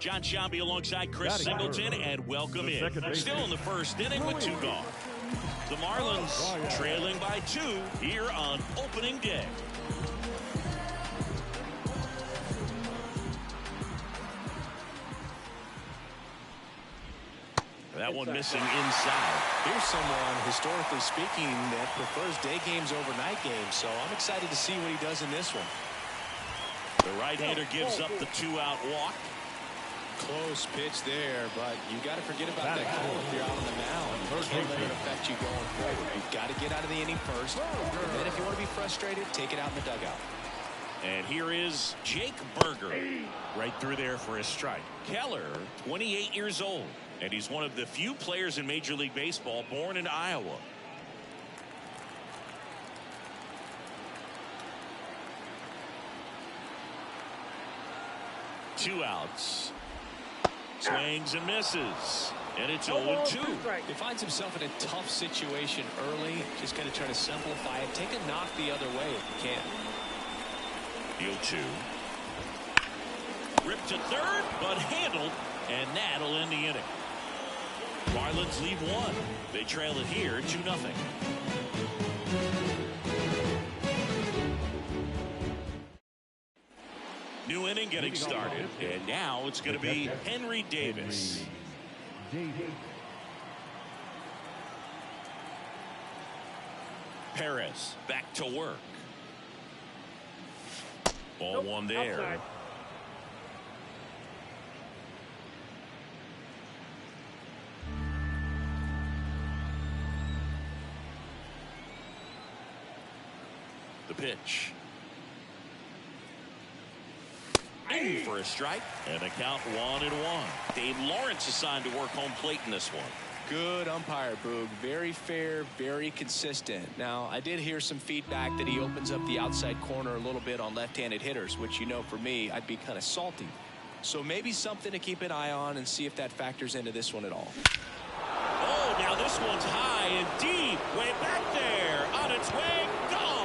John Shambi alongside Chris Singleton, and welcome in. Still in the first inning with 2 gone. The Marlins trailing by 2 here on opening day. That one missing inside. Here's someone, historically speaking, that prefers day games over night games, so I'm excited to see what he does in this one. The right-hander gives up the 2-out walk. Close pitch there, but you got to forget about that call if you're out on the mound. You can't let it affect you going forward. You've got to get out of the inning first, and then if you want to be frustrated, take it out in the dugout. And here is Jake Berger right through there for a strike. Keller, 28 years old, and he's one of the few players in Major League Baseball born in Iowa. Two outs. Swings and misses. And it's 0-2. He finds himself in a tough situation early. Just going to try to simplify it. Take a knock the other way if you can. 0-2. Ripped to third, but handled, and that'll end the inning. Marlins lead 1. They trail it here 2-0. New inning getting started, and now it's going to be Henry Davis. Perez back to work. Ball one there. Outside. The pitch. In for a strike, and the count 1-1. Dave Lawrence assigned to work home plate in this one. Good umpire, Boog. Very fair, very consistent. Now, I did hear some feedback that he opens up the outside corner a little bit on left-handed hitters, which, you know, for me, I'd be kind of salty. So maybe something to keep an eye on and see if that factors into this one at all. Oh, now this one's high and deep. Way back there. On its way. Gone.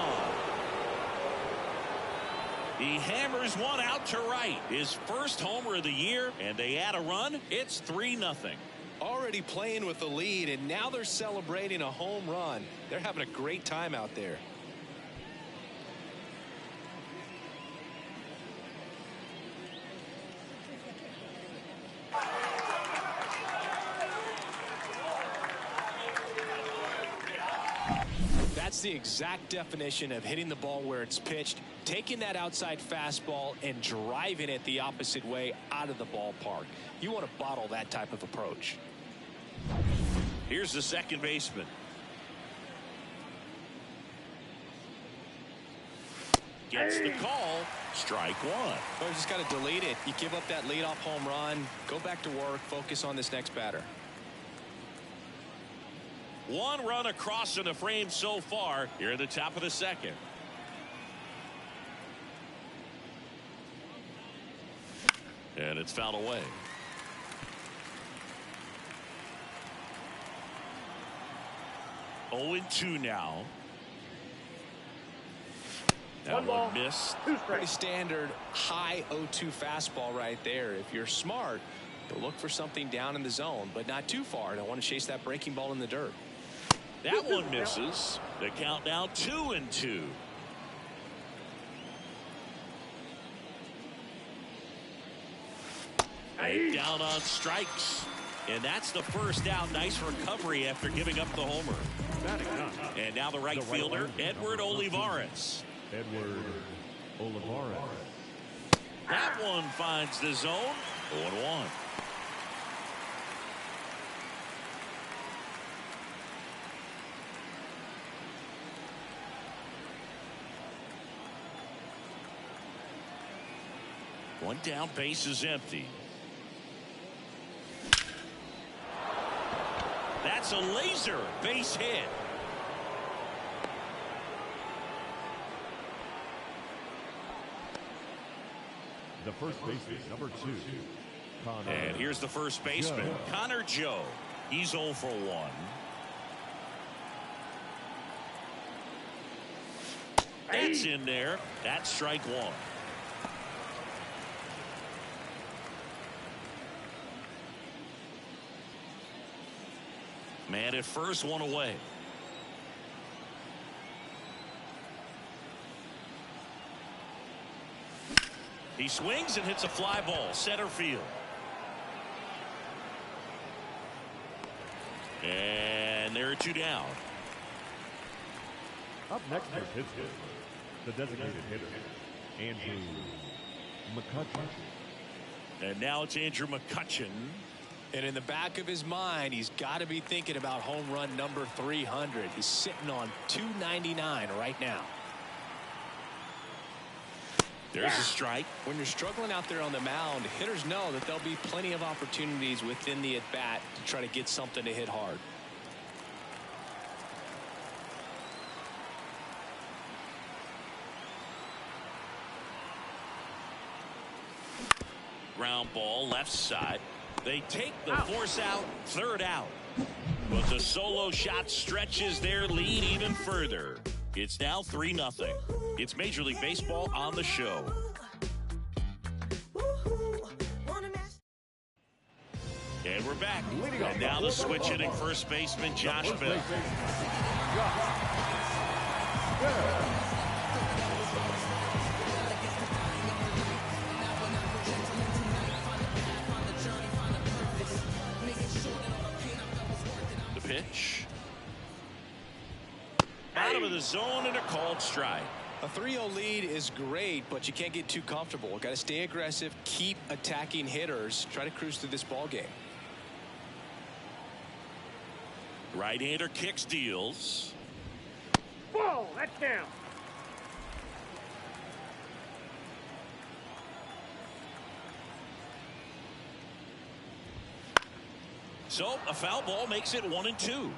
He hammers one out to right. His first homer of the year, and they add a run. It's 3-0. Already playing with the lead, and now they're celebrating a home run. They're having a great time out there. That's the exact definition of hitting the ball where it's pitched, taking that outside fastball and driving it the opposite way out of the ballpark. You want to bottle that type of approach. Here's the second baseman. Gets the call. Strike 1. Well, you just got to delete it. You give up that leadoff home run, go back to work, focus on this next batter. 1 run across in the frame so far here at the top of the second. And it's fouled away. Oh, 2 now. That one missed. Pretty standard high 0-2 fastball right there. If you're smart, you'll look for something down in the zone, but not too far. Don't want to chase that breaking ball in the dirt. That one misses. The count now 2-2. Down on strikes. And that's the first out. Nice recovery after giving up the homer. And now the right fielder, Edward Olivares. That one finds the zone. 0-1. One down, base is empty. That's a laser base hit. The first baseman, number 2. And here's the first baseman, Connor Joe. He's 0 for 1. That's in there. That's strike 1. Man at first, one away. He swings and hits a fly ball center field. And there are two down. Up next for Pittsburgh, the designated hitter, Andrew McCutchen. And now it's Andrew McCutchen. And in the back of his mind, he's got to be thinking about home run number 300. He's sitting on 299 right now. There's a strike. When you're struggling out there on the mound, hitters know that there'll be plenty of opportunities within the at-bat to try to get something to hit hard. Ground ball left side. They take the force out, third out. But the solo shot stretches their lead even further. It's now 3-0. It's Major League Baseball on the show. And we're back. And now the switch hitting first baseman Josh Bell. The pitch. Bottom of the zone and a called strike. A 3-0 lead is great, but you can't get too comfortable. Got to stay aggressive, keep attacking hitters, try to cruise through this ball game. Right-hander kicks, deals. Ball, that's down. So a foul ball makes it 1-2.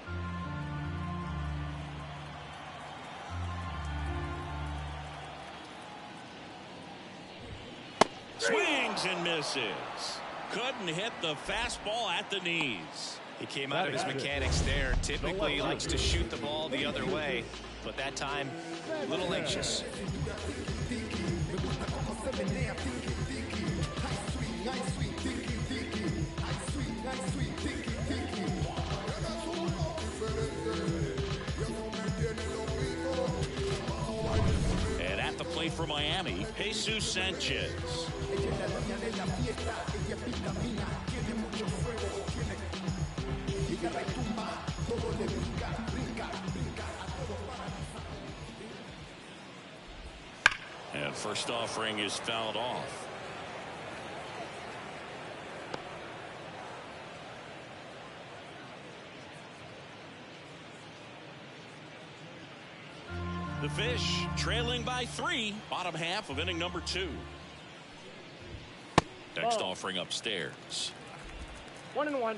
Swings and misses. Couldn't hit the fastball at the knees. He came out of his mechanics there. Typically likes to shoot the ball the other way, but that time a little anxious. And at the plate for Miami, Jesus Sanchez. And first offering is fouled off. The Fish trailing by 3, bottom half of inning number 2. Next offering upstairs. 1-1.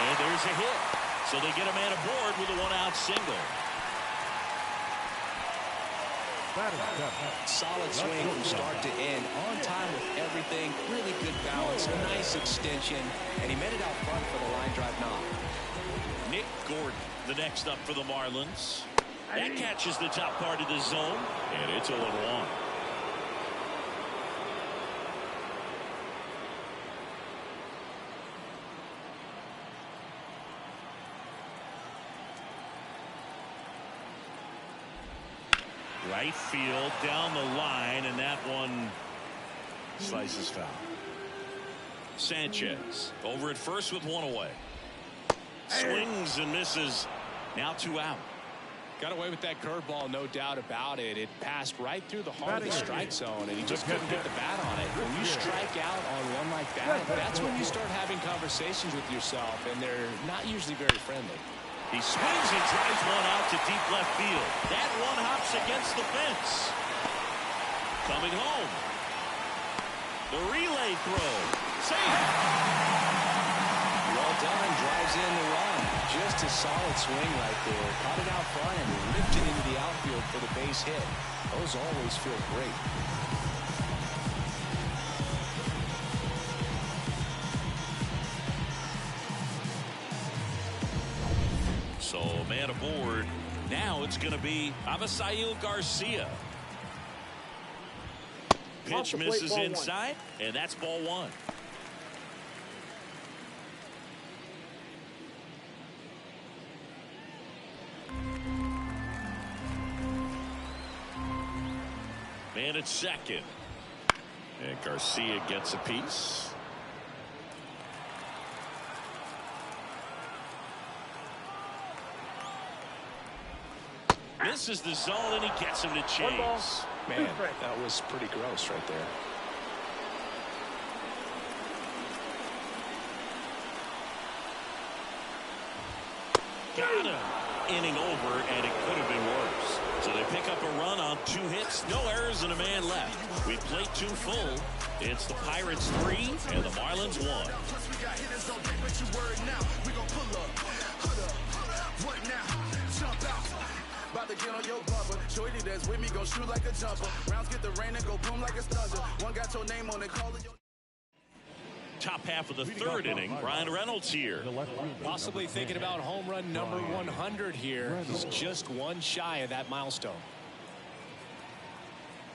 And there's a hit. So they get a man aboard with a 1-out single. Solid swing from start to end, on time with everything, really good balance, nice extension, and he made it out front for the line drive knock. Nick Gordon, the next up for the Marlins. That catches the top part of the zone, and it's 0-1. Right field down the line, and that one slices foul. Sanchez over at first with 1 away. Swings and misses. Now 2 out. Got away with that curveball, no doubt about it. It passed right through the heart of the strike zone, and he just couldn't get the bat on it. When you strike out on one like that, that's when you start having conversations with yourself, and they're not usually very friendly. He swings and drives one out to deep left field. That one hops against the fence. Coming home. The relay throw. Safe. Well done. Drives in the run. Just a solid swing right there. Caught it out front and lifted into the outfield for the base hit. Those always feel great. So man aboard. Now it's going to be Avisail Garcia. pitch misses inside, and that's ball one. Man at second. And Garcia gets a piece. Misses the zone, and he gets him to chase. Man, that was pretty gross right there. Got him. Inning over, and it could have been worse. So they pick up a run on 2 hits, no errors, and a man left. We played 2 full. It's the Pirates 3 and the Marlins 1. About to get on your bumper. Shorty that's with me, gon' shoot like a jumper. Rounds get the rain and go boom like a stunner. One got your name on it, call it your... Top half of the 3rd inning, Brian Reynolds here. Possibly thinking about home run number 100 here. He's just one shy of that milestone.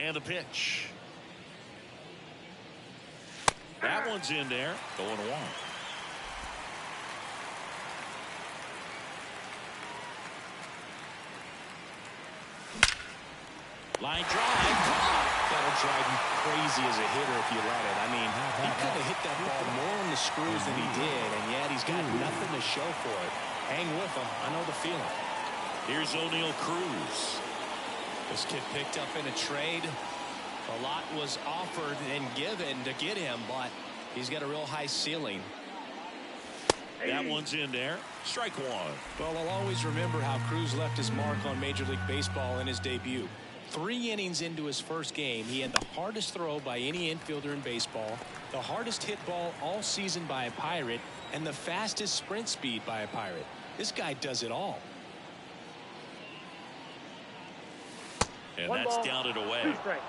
And the pitch. That one's in there, going 1. Line drive. That'll drive you crazy as a hitter if you let it. I mean, he could have hit that ball more on the screws than he did, and yet he's got nothing to show for it. Hang with him. I know the feeling. Here's O'Neal Cruz. This kid picked up in a trade. A lot was offered and given to get him, but he's got a real high ceiling. That one's in there. Strike 1. Well, I'll always remember how Cruz left his mark on Major League Baseball in his debut. 3 innings into his first game, he had the hardest throw by any infielder in baseball, the hardest hit ball all season by a Pirate, and the fastest sprint speed by a Pirate. This guy does it all. And that's down and away. 2 strikes.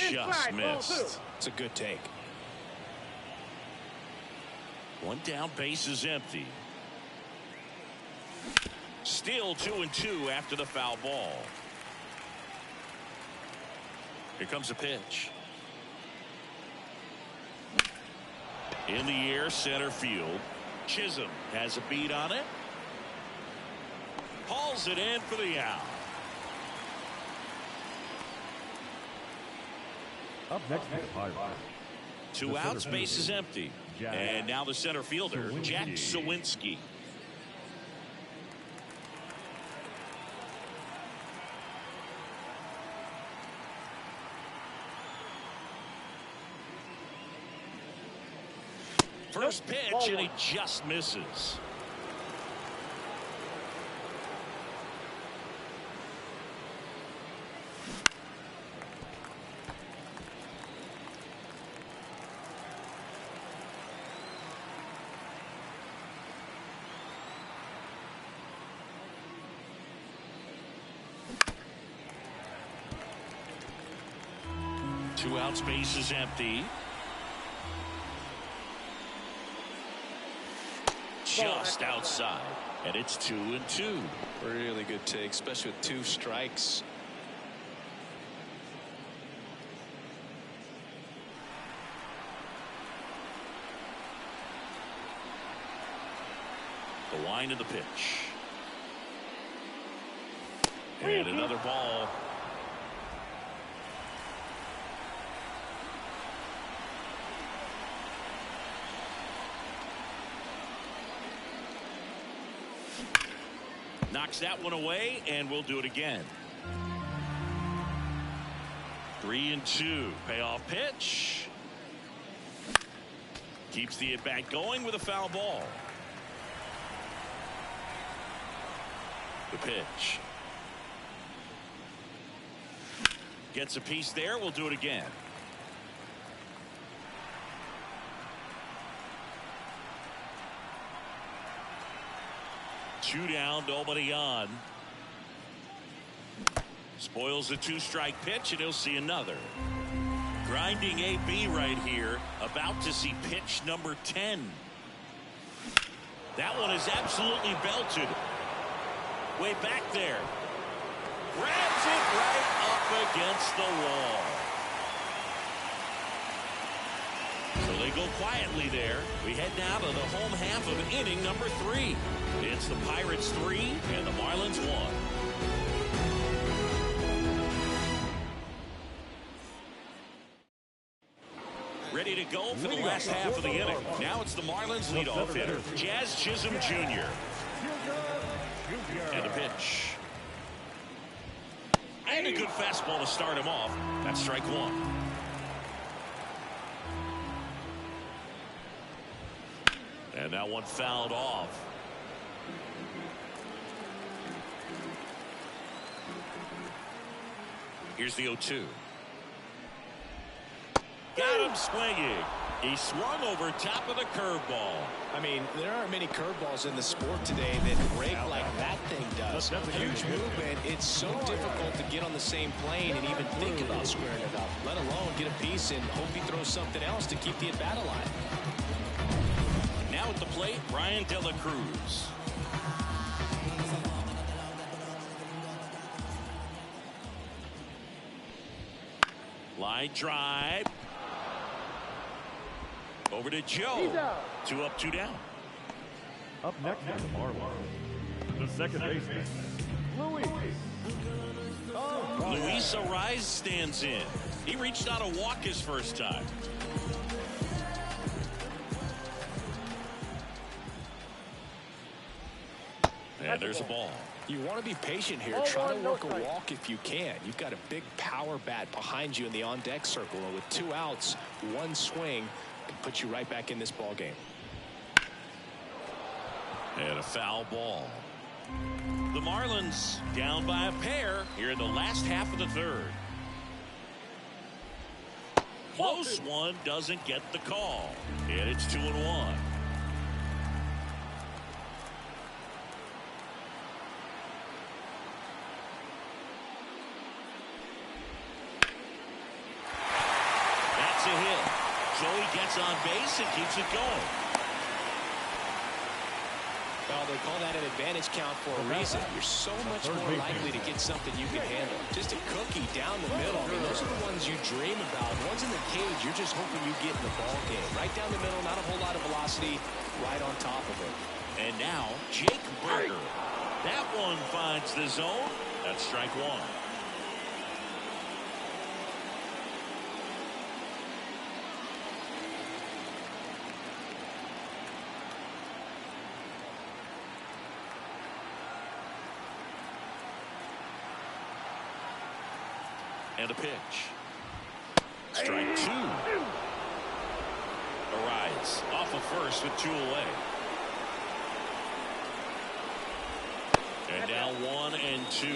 Just missed. It's a good take. 1 down, base is empty. Still 2-2 after the foul ball. Here comes a pitch. In the air, center field. Chisholm has a beat on it. Hauls it in for the out. Up next, Pirates. 2 outs, base is empty. And now the center fielder, Jack Sawinski. First pitch, and he just misses. Two outs, base is empty. Just outside, and it's 2-2. Really good take, especially with 2 strikes. The line of the pitch. And another ball. Knocks that one away, and we'll do it again. 3-2. Payoff pitch. Keeps the at-bat going with a foul ball. The pitch. Gets a piece there. We'll do it again. Two down, nobody on. Spoils the 2-strike pitch, and he'll see another. Grinding AB right here, about to see pitch number 10. That one is absolutely belted. Way back there. Grabs it right up against the wall. So they go quietly there. We head now to the home half of inning number 3. It's the Pirates 3 and the Marlins 1. Ready to go for the last half of the inning. Now it's the Marlins leadoff hitter, Jazz Chisholm Jr. And a pitch. And a good fastball to start him off. That's strike 1. And that one fouled off. Here's the 0-2. Got him swinging. He swung over top of the curveball. I mean, there aren't many curveballs in the sport today that break like that thing does. Huge movement. It's so difficult to get on the same plane and even think about squaring it up, let alone get a piece and hope he throws something else to keep the at-bat alive. Now at the plate, Brian De La Cruz. Line drive. Over to Joe. 2 up, 2 down. Up next is the Marlins. The second baseman, Luis Ariz stands in. He reached out a walk his first time. And there's a ball. You want to be patient here. Try to work a walk if you can. You've got a big power bat behind you in the on-deck circle. And with 2 outs, 1 swing can put you right back in this ball game. And a foul ball. The Marlins down by a pair here in the last half of the 3rd. Close one, doesn't get the call. And it's 2-1. That's a hit. Joey gets on base and keeps it going. Well, they call that an advantage count for a reason. You're so much more likely to get something you can handle. Just a cookie down the middle. I mean, those are the ones you dream about. The ones in the cage, you're just hoping you get in the ball game. Right down the middle, not a whole lot of velocity, right on top of it. And now, Jake Burger. That one finds the zone. That's strike 1. And a pitch. Strike 2. Ariz off of first with 2 away. And now 1-2.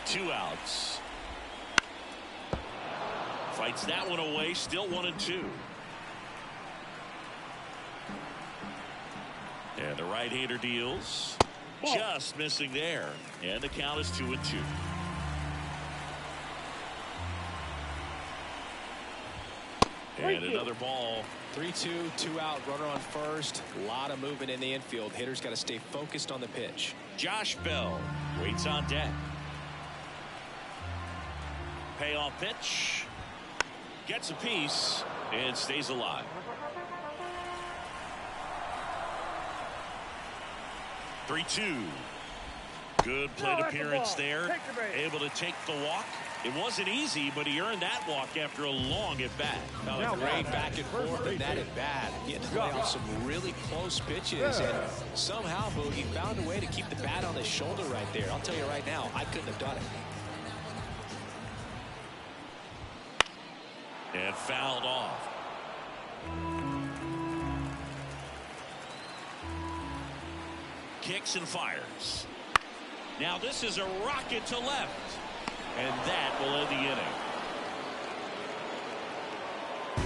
Two outs. Fights that one away, still 1-2. And the right-hander deals. Just missing there. And the count is 2-2. And another ball. 3-2, 2 out, runner on first. A lot of movement in the infield. Hitter's got to stay focused on the pitch. Josh Bell waits on deck. Payoff pitch. Gets a piece and stays alive. 3-2. Good plate appearance there. Able to take the walk. It wasn't easy, but he earned that walk after a long at bat. A great back and forth in that at bat. Getting to play off some really close pitches, and somehow Boogie found a way to keep the bat on his shoulder right there. I'll tell you right now, I couldn't have done it. And fouled off. Kicks and fires. Now this is a rocket to left. And that will end the inning.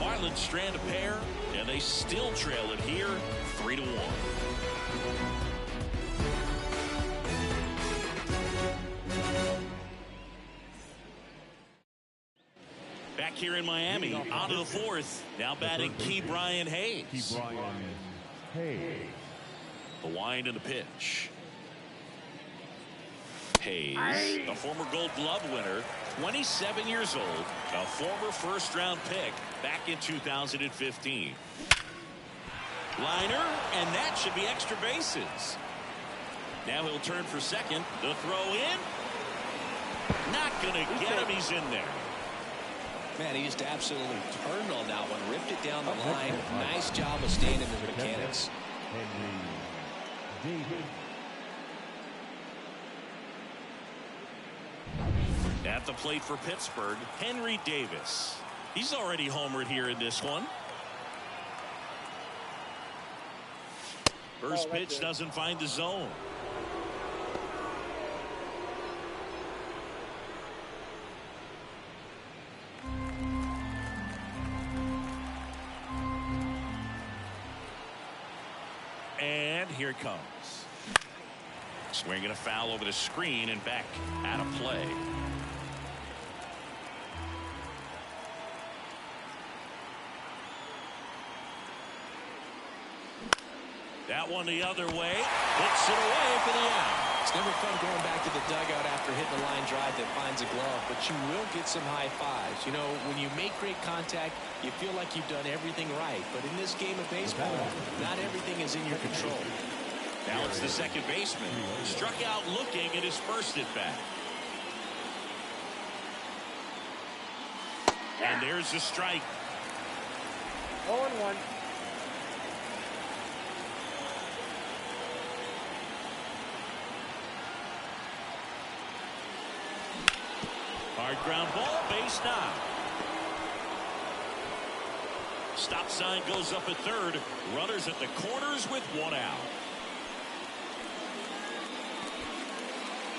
Marlins strand a pair, and they still trail it here 3-1. Back here in Miami, on to the fourth. Now batting Key Brian Hayes. The wind and the pitch. Hayes, a former Gold Glove winner, 27 years old, a former first-round pick back in 2015. Liner, and that should be extra bases. Now he'll turn for second. The throw in. Not going to get him. He's in there. Man, he just absolutely turned on that one, ripped it down the line. Nice job of staying in the mechanics. At the plate for Pittsburgh, Henry Davis. He's already homered here in this one. First pitch doesn't find the zone. And here it comes. Swinging a foul over the screen and back out of play. That one the other way. Hits it away for the out. It's never fun going back to the dugout after hitting a line drive that finds a glove, but you will get some high fives. You know, when you make great contact, you feel like you've done everything right. But in this game of baseball, not everything is in your control. Now it's the second baseman. Struck out looking at his first at bat. And there's the strike. 0-1. Hard ground ball, base knock. Stop sign goes up at third. Runners at the corners with one out.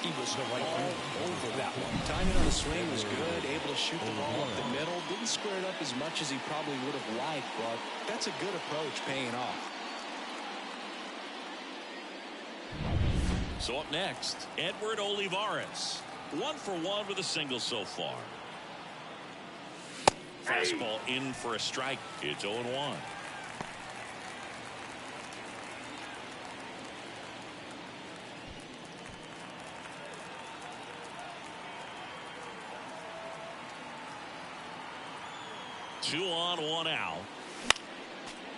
He was all over that one. Timing on the swing was good. Able to shoot the ball up the middle. Didn't square it up as much as he probably would have liked, but that's a good approach paying off. So up next, Edward Olivares. 1 for 1 with a single so far. Fastball in for a strike. It's 0-1. Two on, one out.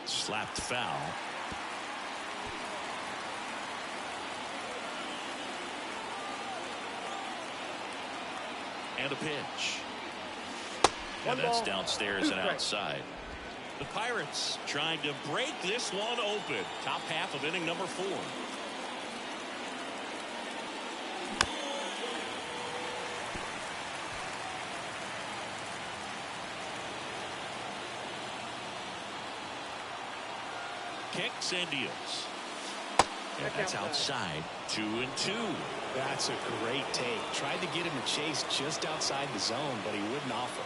Slapped foul. And a pitch. And that's downstairs and outside. The Pirates trying to break this one open. Top half of inning number 4. Kicks and deals. And that's outside. 2-2. That's a great take. Tried to get him to chase just outside the zone, but he wouldn't offer.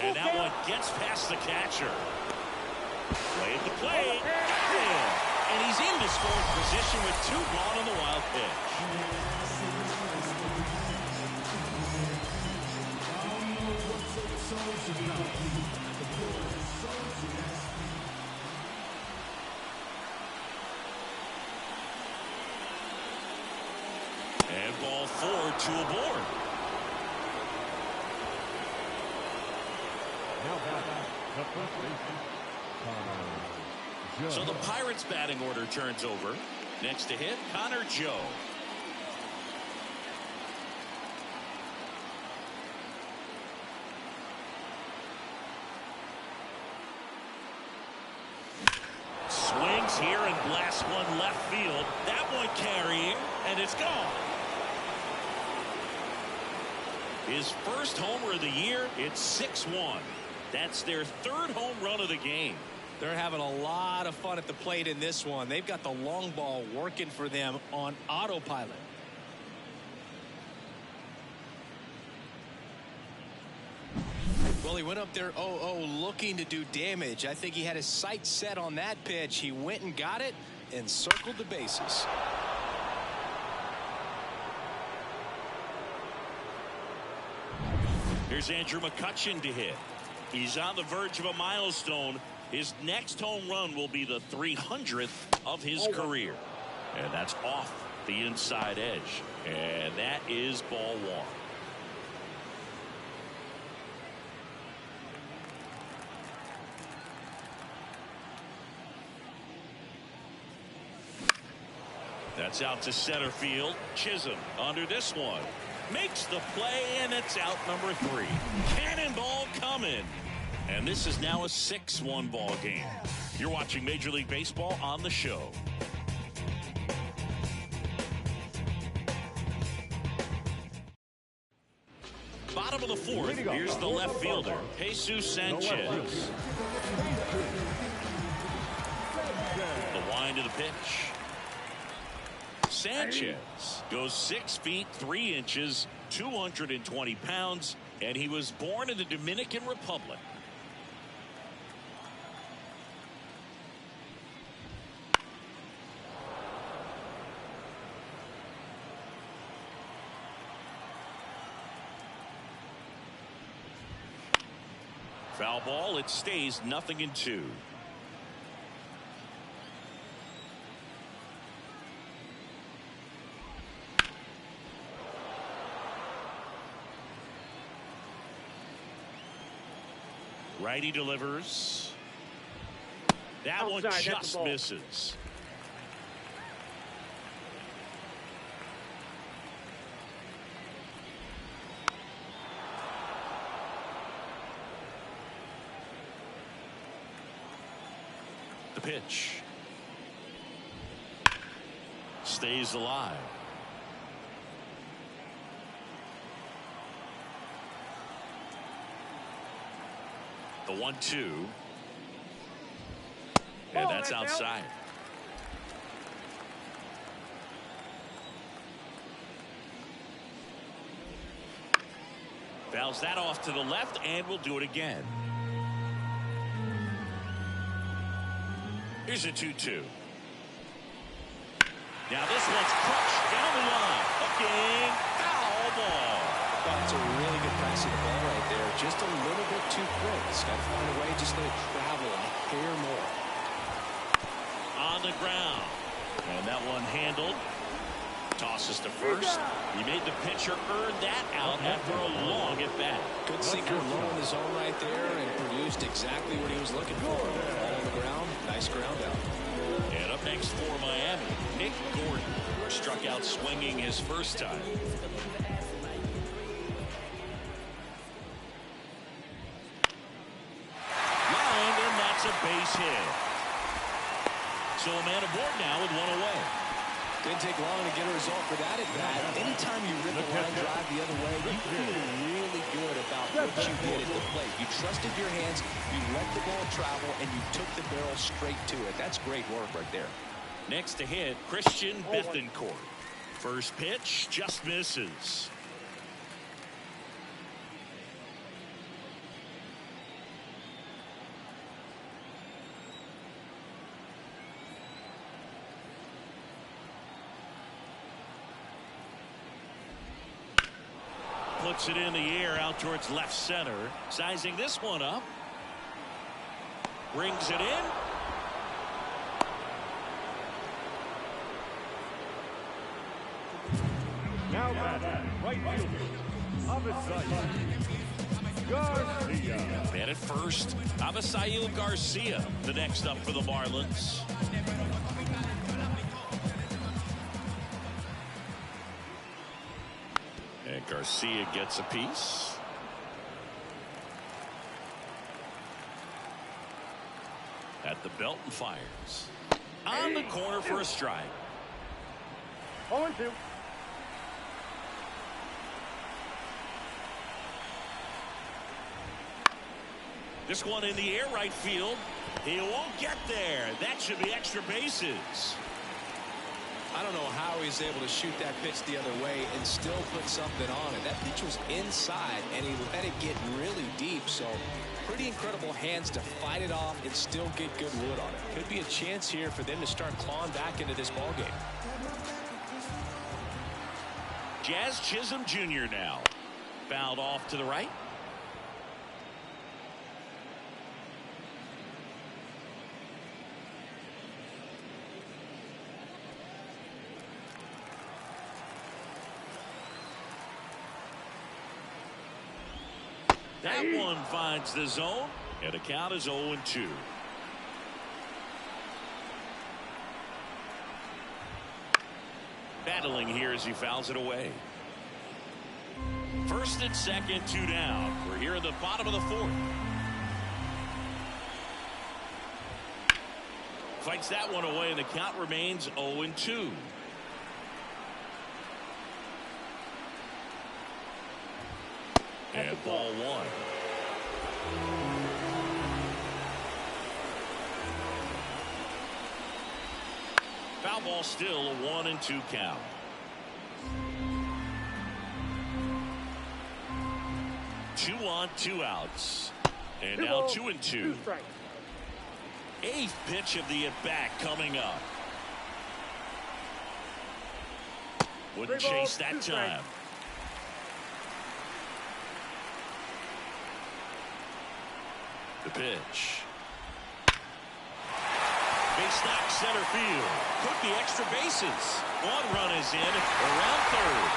And that one gets past the catcher. Play at the plate. And he's into scoring position with 2 gone on the wild pitch. And ball 4, 2 aboard. So the Pirates batting order turns over. Next to hit, Connor Joe. Swings here and blasts one left field. That one carrying, and it's gone. His first homer of the year. It's 6-1. That's their 3rd home run of the game. They're having a lot of fun at the plate in this one. They've got the long ball working for them on autopilot. Well, he went up there 0-0 looking to do damage. I think he had his sights set on that pitch. He went and got it and circled the bases. Here's Andrew McCutchen to hit. He's on the verge of a milestone. His next home run will be the 300th of his career. And that's off the inside edge. And that is ball one. That's out to center field. Chisholm under this one. Makes the play, and it's out number 3. Cannonball coming. And this is now a 6-1 ball game. You're watching Major League Baseball on the show. Bottom of the 4th. Here's the left fielder, Jesus Sanchez. The wind of the pitch. Sanchez goes 6 feet 3 inches, 220 pounds, and he was born in the Dominican Republic. Foul ball. It stays 0-2. Righty delivers. That one just misses. The pitch stays alive. The 1-2. And that's outside. Fouls that off to the left, and we'll do it again. Here's a 2-2. Now this one's crushed down the line. Looking foul ball. That's a really good pass of the ball right there. Just a little bit too quick. It's got to find a way just let it travel a hair more. On the ground. And that one handled. Tosses to first. He made the pitcher earn that out after a long at bat. Good sinker low in the zone right there and produced exactly what he was looking for. Ball on the ground. Nice ground out. And up next for Miami, Nick Gordon struck out swinging his first time. Lined, and that's a base hit. So a man aboard now with one away. Didn't take long to get a result for that at bat. Anytime you rip a line drive the other way, you feel really good about what you did at the plate. You trusted your hands, you let the ball travel, and you took the barrel straight to it. That's great work right there. Next to hit, Christian Bethancourt. First pitch just misses. Puts it in the air out towards left center. Sizing this one up. Brings it in. Now batting, right fielder, Garcia. And at first, Avisail Garcia, the next up for the Marlins. And Garcia gets a piece. At the belt and fires. On the corner for a strike. 0-2. This one in the air right field. He won't get there. That should be extra bases. I don't know how he's able to shoot that pitch the other way and still put something on it. That pitch was inside, and he let it get really deep. So pretty incredible hands to fight it off and still get good wood on it. Could be a chance here for them to start clawing back into this ball game. Jazz Chisholm Jr. now. Fouled off to the right. That one finds the zone, and the count is 0-2. Battling here as he fouls it away. First and second, 2 down. We're here in the bottom of the 4th. Fights that one away, and the count remains 0-2. And ball 1. Foul ball, still a 1-2 count. Two on, 2 outs. And now 2-2. 8th pitch of the at-bat coming up. Wouldn't chase that time. The pitch. Base knock center field. Took the extra bases. 1 run is in around 3rd.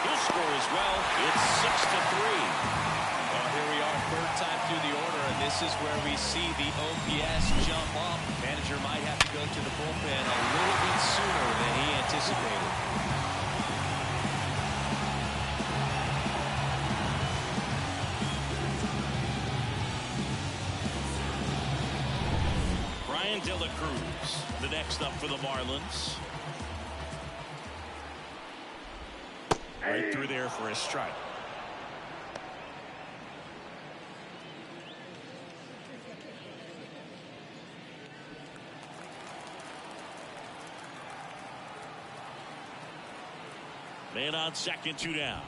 He'll score as well. It's 6-3. Well, here we are, 3rd time through the order, and this is where we see the OPS jump up. Manager might have to go to the bullpen a little bit sooner than he anticipated. De La Cruz, the next up for the Marlins. Right through there for a strike. Man on second, 2 down.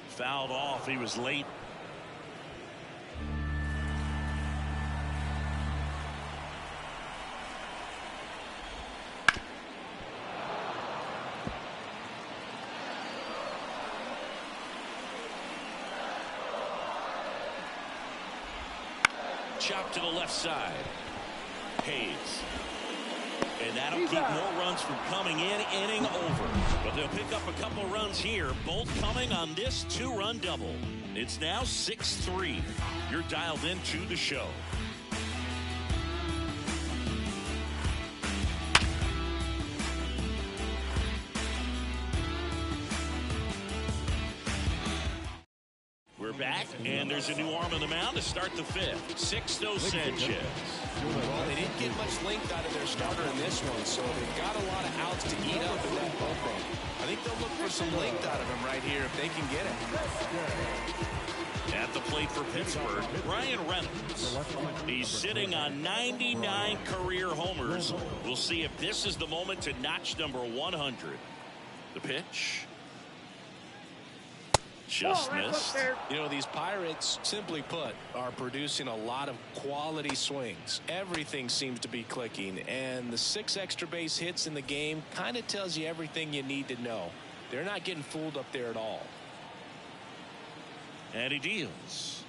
Fouled off. He was late. Chop to the left side. Hayes. And that'll keep more runs from coming in, inning over. But they'll pick up a couple runs here, both coming on this 2-run double. It's now 6-3. You're dialed into the show. Back, and there's a new arm on the mound to start the 5th. Sixto Sanchez. Well, they didn't get much length out of their starter in this one, so they've got a lot of outs to eat up in that bullpen. I think they'll look for some length out of him right here if they can get it. At the plate for Pittsburgh, Ryan Reynolds. He's sitting on 99 career homers. We'll see if this is the moment to notch number 100. The pitch. Just missed. You know, these Pirates, simply put, are producing a lot of quality swings. Everything seems to be clicking, and the 6 extra base hits in the game kind of tells you everything you need to know. They're not getting fooled up there at all. And he deals.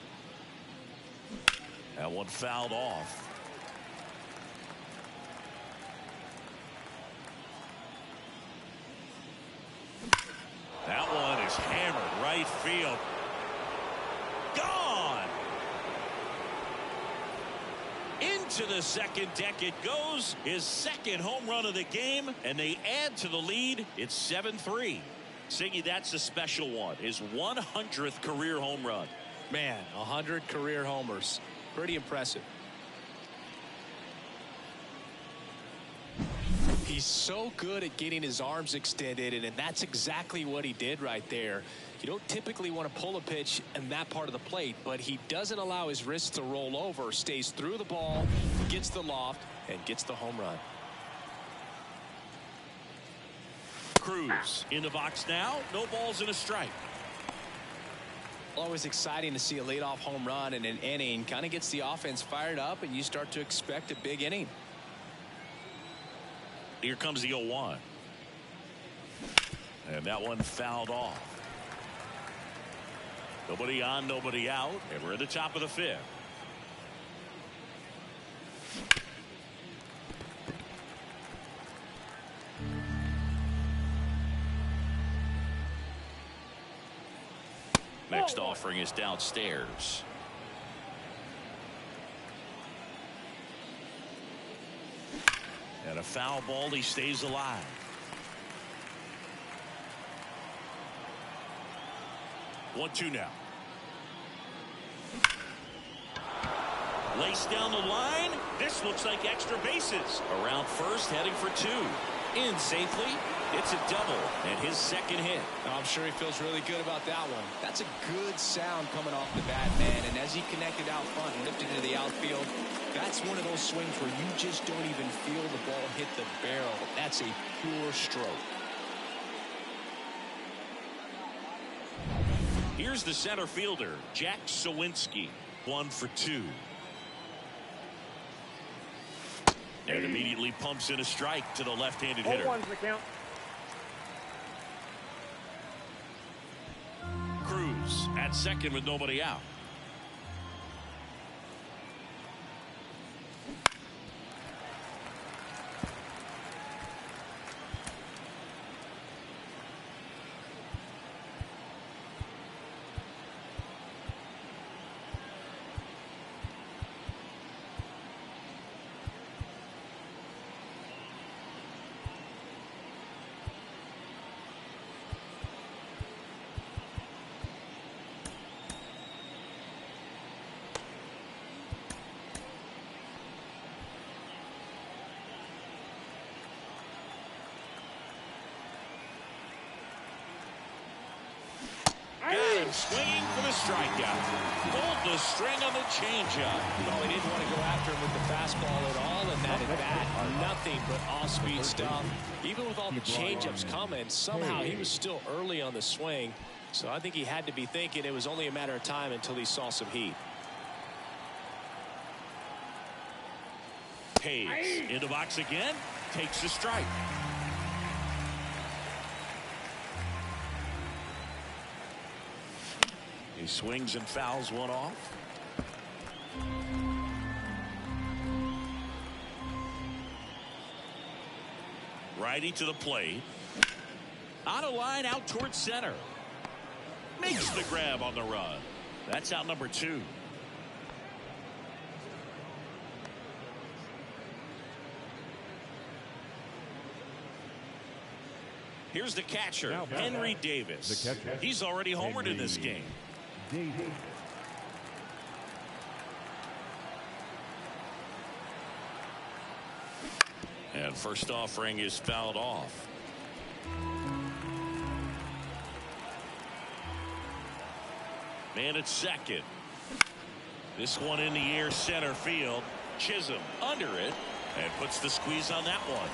That one fouled off. That one is hammered right field. Gone. Into the second deck it goes. His 2nd home run of the game, and they add to the lead. It's 7-3. Siggy, that's a special one. His 100th career home run. Man, 100 career homers. Pretty impressive. He's so good at getting his arms extended, and that's exactly what he did right there. You don't typically want to pull a pitch in that part of the plate, but he doesn't allow his wrists to roll over, stays through the ball, gets the loft, and gets the home run. Cruz in the box now. No balls and a strike. Always exciting to see a leadoff home run in an inning. Kind of gets the offense fired up, and you start to expect a big inning. Here comes the 0-1. And that one fouled off. Nobody on, nobody out, and we're at the top of the 5th. Next offering is downstairs. And a foul ball. He stays alive. One-two now. Lace down the line. This looks like extra bases. Around first, heading for two. In safely. It's a double and his second hit. I'm sure he feels really good about that one. That's a good sound coming off the bat, man. And as he connected out front and lifted into the outfield, that's one of those swings where you just don't even feel the ball hit the barrel. That's a pure stroke. Here's the center fielder, Jack Sawinski. 1 for 2. And immediately pumps in a strike to the left-handed hitter. 0-1's the count. Cruz at second with nobody out. Swinging for the strikeout. Pulled the string on the changeup. Well, he didn't want to go after him with the fastball at all, and that at bat, nothing but off-speed stuff. Even with all the changeups coming, somehow he was still early on the swing. So I think he had to be thinking it was only a matter of time until he saw some heat. Hayes in the box again. Takes a strike. He swings and fouls one off. Righty to the plate. On a line out towards center. Makes the grab on the run. That's out number 2. Here's the catcher, Henry Davis. He's already homered in this game. And first offering is fouled off. Man at second. This one in the air center field. Chisholm under it and puts the squeeze on that one.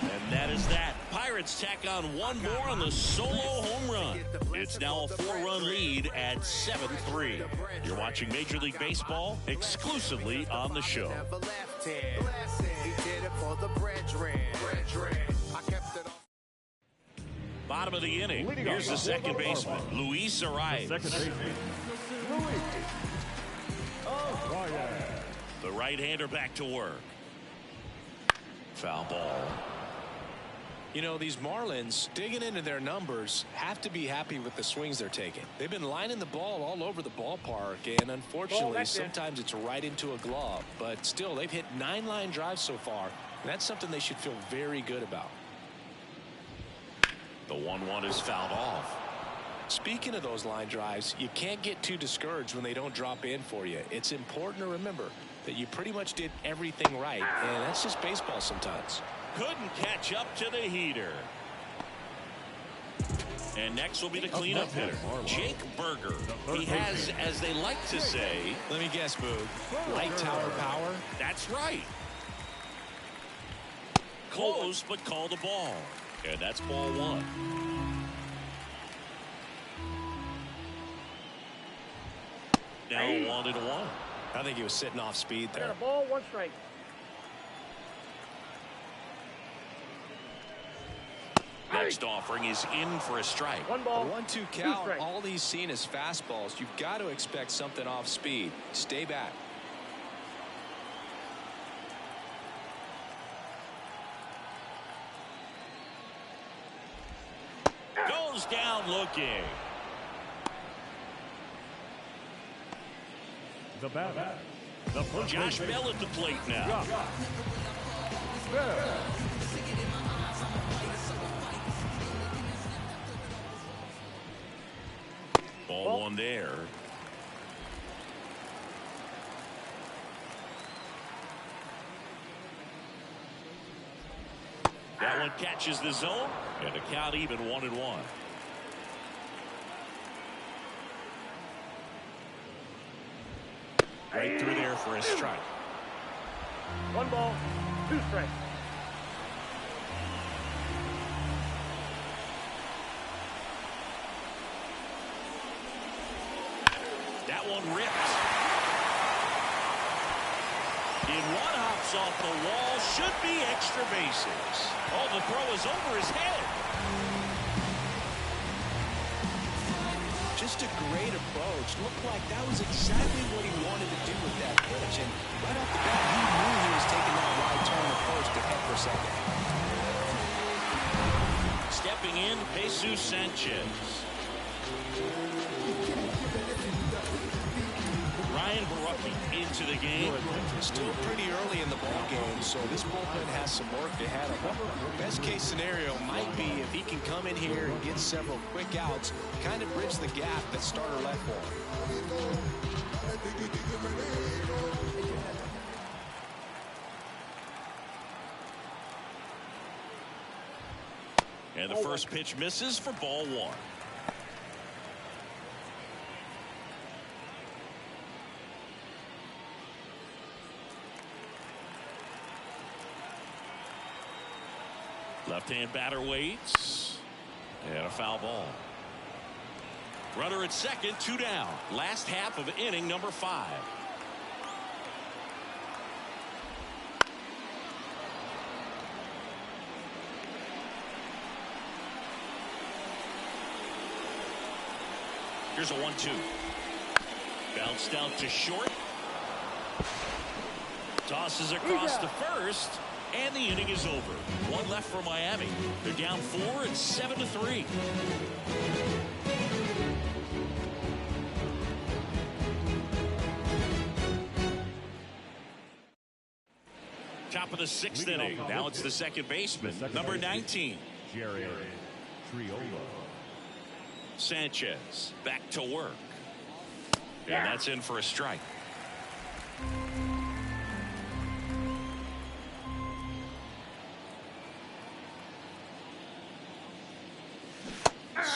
And that is that. Pirates tack on one more on the solo home run. It's now a 4-run lead at 7-3. You're watching Major League Baseball exclusively on the show. Bottom of the inning. Here's the second baseman, Luis Arias. The right-hander back to work. Foul ball. You know, these Marlins, digging into their numbers, have to be happy with the swings they're taking. They've been lining the ball all over the ballpark, and unfortunately, sometimes it's right into a glove. But still, they've hit 9 line drives so far, and that's something they should feel very good about. The 1-1 is fouled off. Speaking of those line drives, you can't get too discouraged when they don't drop in for you. It's important to remember that you pretty much did everything right, and that's just baseball sometimes. Couldn't catch up to the heater. And next will be the cleanup hitter, Jake Berger. He has, as they like to say, let me guess, Boog, light tower power? That's right. Close, but called the ball. And that's ball 1. Now 1-1. I think he was sitting off speed there. Got a ball, 1 strike. Next offering is in for a strike. 1 ball, a 1-2 count. All he's seen is fastballs. You've got to expect something off speed. Stay back. Goes down looking. The batter, the first Josh baseman, Bell at the plate now. Josh Bell. Ball one there. That one catches the zone, and the count even 1-1. Right through there for a strike. 1 ball, 2 strikes. That one ripped. In one hops off the wall, should be extra bases. Oh, the throw is over his head. Just a great approach. Looked like that was exactly what he wanted to do with that pitch. And right off the bat, he knew he was taking that wide turn approach to head for second. Stepping in, Jesus Sanchez. Ryan Barucki into the game. Still pretty early in the ball game, so this bullpen has some work ahead of him. Best case scenario might be if he can come in here and get several quick outs, kind of bridge the gap that starter left for him. And the first pitch misses for ball one. Left-hand batter waits. And a foul ball. Runner at second, 2 down. Last half of inning number 5. Here's a 1-2. Bounced out to short. Tosses across to first. And the inning is over. 1 left for Miami. They're down 4 and 7-3. Top of the 6th inning. Now it's the second baseman, number 19. Jerry Triola. Sanchez back to work. And that's in for a strike.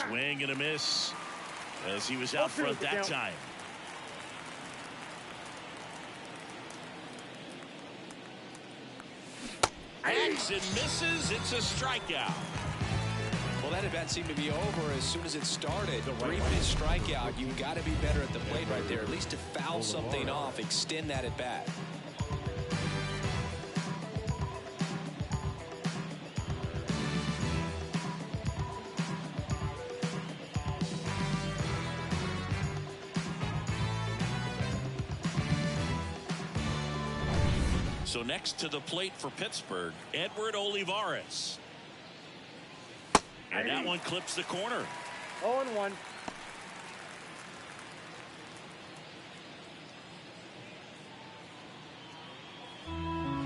Swing and a miss as he was out front that time. Hacks and misses. It's a strikeout. Well, that at bat seemed to be over as soon as it started. 3-pitch strikeout. You've got to be better at the plate right there. At least to foul something off, extend that at bat. So next to the plate for Pittsburgh, Edward Olivares. And that one clips the corner. 0-1.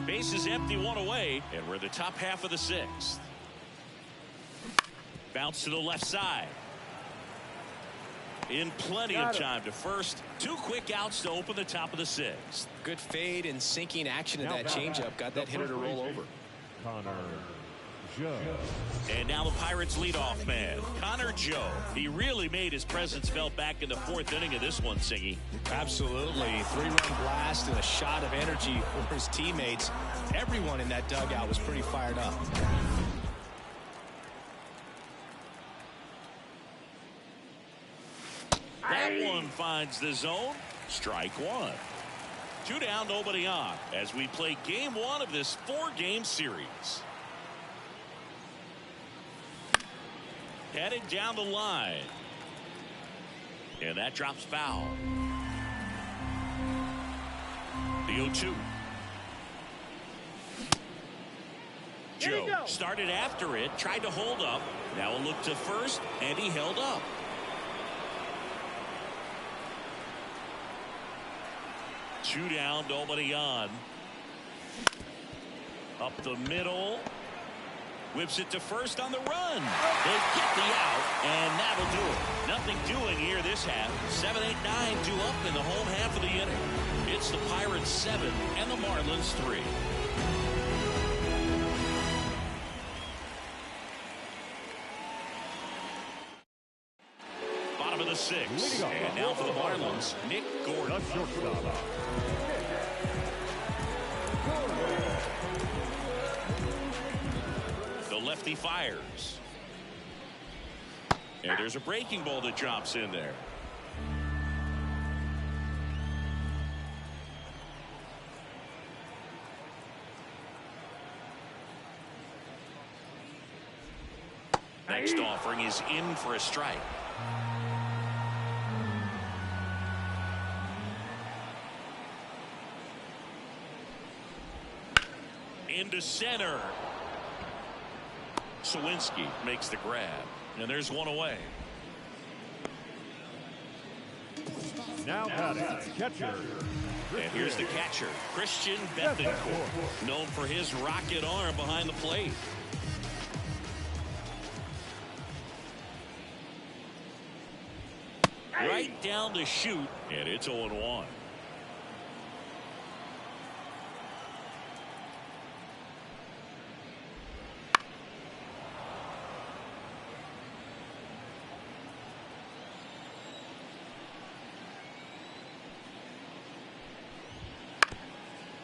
Base is empty, 1 away, and we're the top half of the 6th. Bounce to the left side. In plenty of time to first. 2 quick outs to open the top of the 6th. Good fade and sinking action in that changeup. Got that hitter to roll over. Connor Joe. And now the Pirates leadoff man, Connor Joe. He really made his presence felt back in the 4th inning of this one, Singy. Absolutely. 3-run blast and a shot of energy for his teammates. Everyone in that dugout was pretty fired up. That one finds the zone. Strike 1. 2 down, nobody on, as we play game 1 of this 4-game series. Headed down the line. And that drops foul. The 0-2. Joe started after it, tried to hold up. Now a look to first, and he held up. 2 down, nobody on. Up the middle. Whips it to first on the run. They get the out, and that'll do it. Nothing doing here this half. 7, 8, 9, 2 up in the home half of the inning. It's the Pirates 7 and the Marlins 3. Bottom of the 6th. And now for the Marlins, Nick Gordon. The lefty fires. And there's a breaking ball that drops in there. Next offering is in for a strike. Into center. Sawinski makes the grab, and there's one away. Now batting, catcher. And here's the catcher, Christian Bethencourt, known for his rocket arm behind the plate. Right down the chute, and it's 0-1.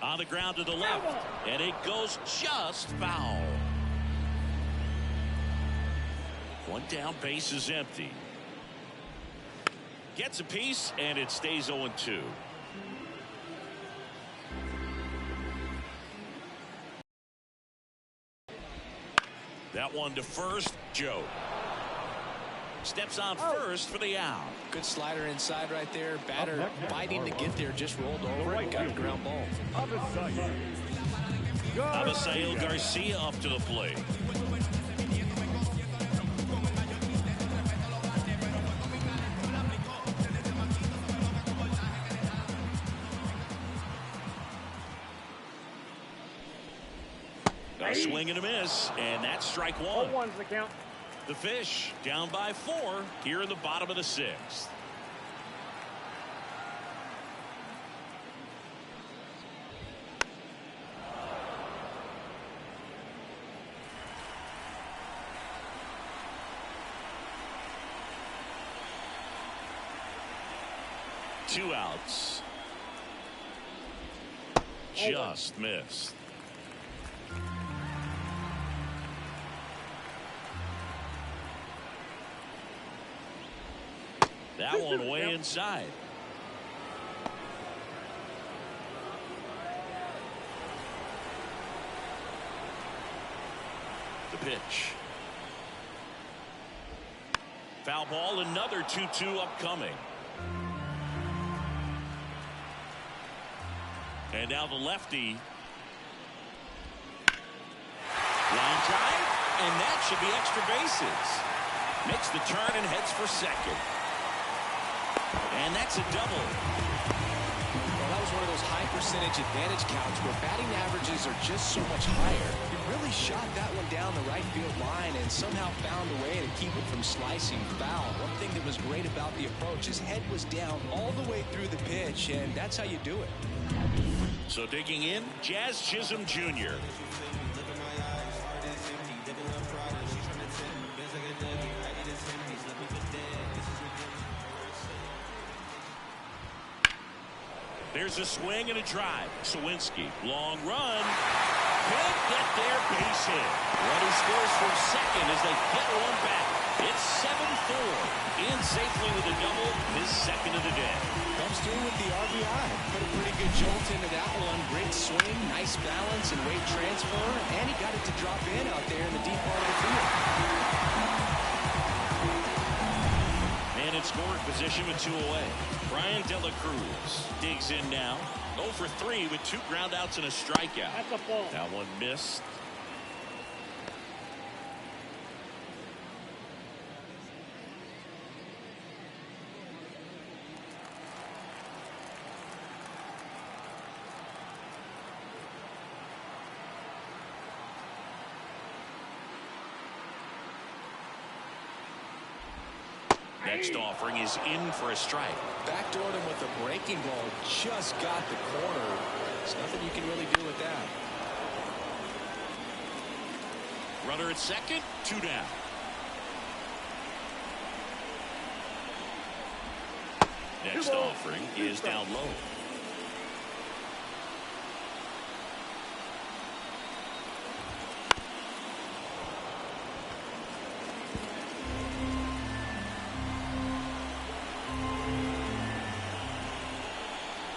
On the ground to the left, and it goes just foul. 1 down, base is empty. Gets a piece, and it stays 0-2. That one to first, Joe. Steps on first for the out. Good slider inside right there. Batter fighting to get there, just rolled over and got a ground ball. Abisail Garcia up to the plate. A swing and a miss, and that's strike 1. 0-1's the count. The Fish down by 4 here in the bottom of the 6th. Two outs. Just missed. That one way inside. The pitch. Foul ball, another 2-2 upcoming. And now the lefty. Line drive, and that should be extra bases. Makes the turn and heads for second. And that's a double. Well, that was one of those high percentage advantage counts where batting averages are just so much higher. He really shot that one down the right field line and somehow found a way to keep it from slicing foul. One thing that was great about the approach, his head was down all the way through the pitch, and that's how you do it. So digging in, Jazz Chisholm Jr. There's a swing and a drive. Sawinski, long run. Can't get there, base hit. Runner scores from second as they get one back. It's 7-4. In safely with a double, his second of the day. Comes through with the RBI. Put a pretty good jolt into that one. Great swing, nice balance and weight transfer, and he got it to drop in out there in the deep part of the field. Man in scoring position with 2 away. Brian De La Cruz digs in now. 0 for 3 with 2 groundouts and a strikeout. That's a ball. That one missed. Next offering is in for a strike. Backdoored him with a breaking ball. Just got the corner. There's nothing you can really do with that. Runner at second, 2 down. Next offering is down low.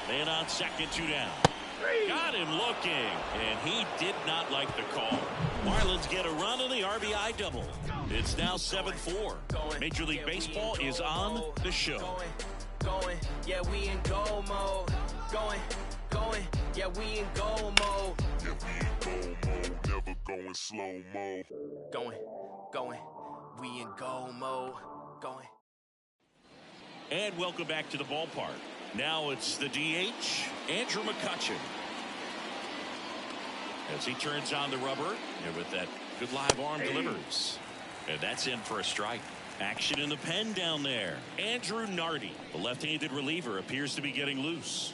Man on second, 2 down. Got him looking, and he did not like the call. Marlins get a run on the RBI double. It's now 7-4. Major League Baseball is on the show. Going, yeah, we in goal mode. Going, yeah, we in goal mode. Yeah, we in goal mode, never going slow mo. Going, we in goal mode. Going. And welcome back to the ballpark. Now it's the DH, Andrew McCutchen. As he turns on the rubber, and with that good live arm delivers. And that's in for a strike. Action in the pen down there. Andrew Nardi, the left-handed reliever, appears to be getting loose.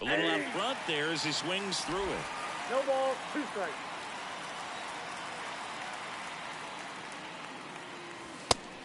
A little out front there as he swings through it. No ball, 2 strikes.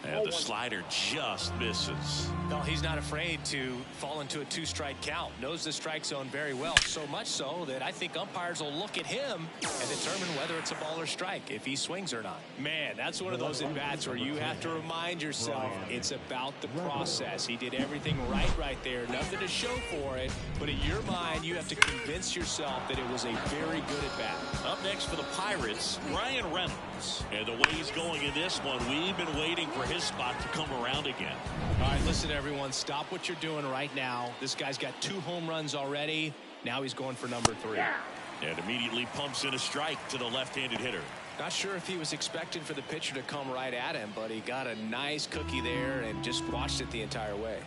And the slider just misses. No, he's not afraid to fall into a 2-strike count. Knows the strike zone very well. So much so that I think umpires will look at him and determine whether it's a ball or strike, if he swings or not. Man, that's one of those at-bats where you have to remind yourself it's about the process. He did everything right there. Nothing to show for it. But in your mind, you have to convince yourself that it was a very good at-bat. Up next for the Pirates, Ryan Reynolds. And the way he's going in this one, we've been waiting for his spot to come around again. All right, listen, everyone, stop what you're doing right now. This guy's got 2 home runs already. Now he's going for number 3. And immediately pumps in a strike to the left-handed hitter. Not sure if he was expecting for the pitcher to come right at him, but he got a nice cookie there and just watched it the entire way.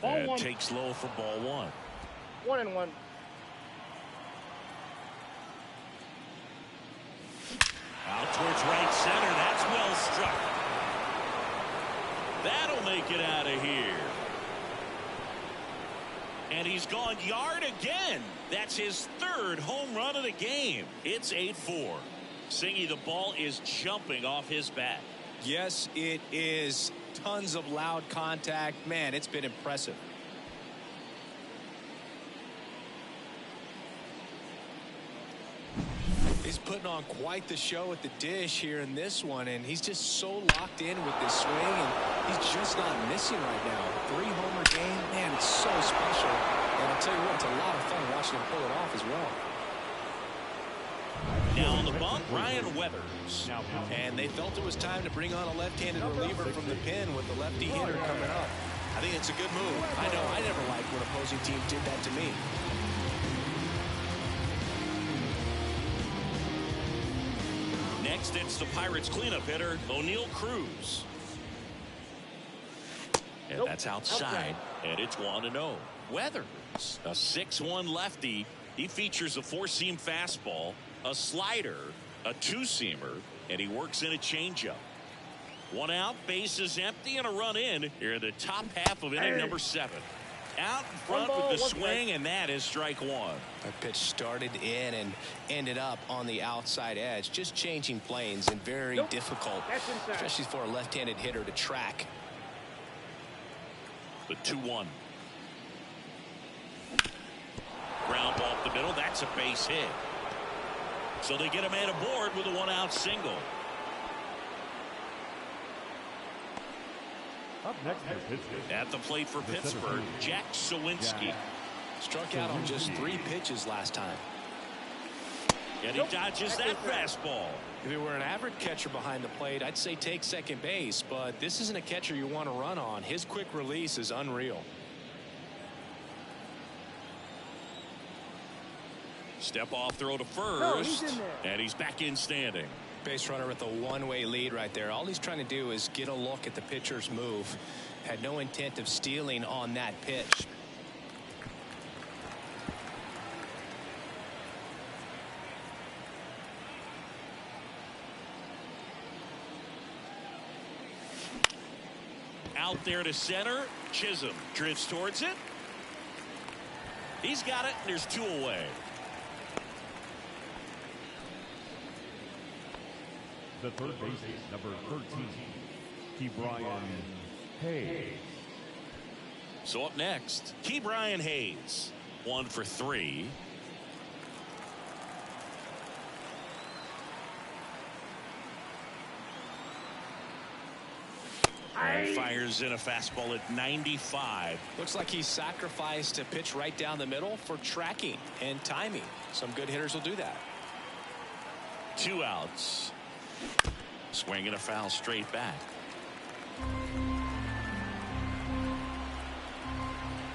And takes low for ball 1. 1-1. Out towards right center. That's well struck. That'll make it out of here. And he's gone yard again. That's his 3rd home run of the game. It's 8-4. Singy, the ball is jumping off his bat. Yes, it is. Tons of loud contact. Man, it's been impressive. He's putting on quite the show at the dish here in this one, and he's just so locked in with this swing, and he's just not missing right now. 3-homer game, man, it's so special. And I'll tell you what, it's a lot of fun watching him pull it off as well. Now on the bump, Ryan Weathers. And they felt it was time to bring on a left-handed reliever from the pen with the lefty hitter coming up. I think it's a good move. I know I never liked when opposing teams did that to me. Next, it's the Pirates cleanup hitter, O'Neal Cruz. And that's outside, and it's 1-0. Weathers, a 6'1 lefty. He features a 4-seam fastball, a slider, a 2-seamer, and he works in a changeup. 1 out, bases empty, and a run in here in the top half of inning number 7. Out in front with the swing, and that is strike 1. That pitch started in and ended up on the outside edge. Just changing planes and very difficult, especially for a left-handed hitter to track. The 2-1. Ground ball up the middle. That's a base hit. So they get a man aboard with a 1-out single. Up next for Pittsburgh. At the plate for Pittsburgh, Jack Sawinski. Struck out on just 3 pitches last time. And he dodges that fastball. If he were an average catcher behind the plate, I'd say take second base, but this isn't a catcher you want to run on. His quick release is unreal. Step off throw to first, and he's back in standing. Base runner with a one-way lead right there. All he's trying to do is get a look at the pitcher's move. Had no intent of stealing on that pitch. Out there to center. Chisholm drifts towards it. He's got it, and there's 2 away. The third baseman, number 13, Ke'Bryan Hayes. So up next, Ke'Bryan Hayes. 1 for 3. And fires in a fastball at 95. Looks like he sacrificed a pitch right down the middle for tracking and timing. Some good hitters will do that. 2 outs. Swing and a foul straight back.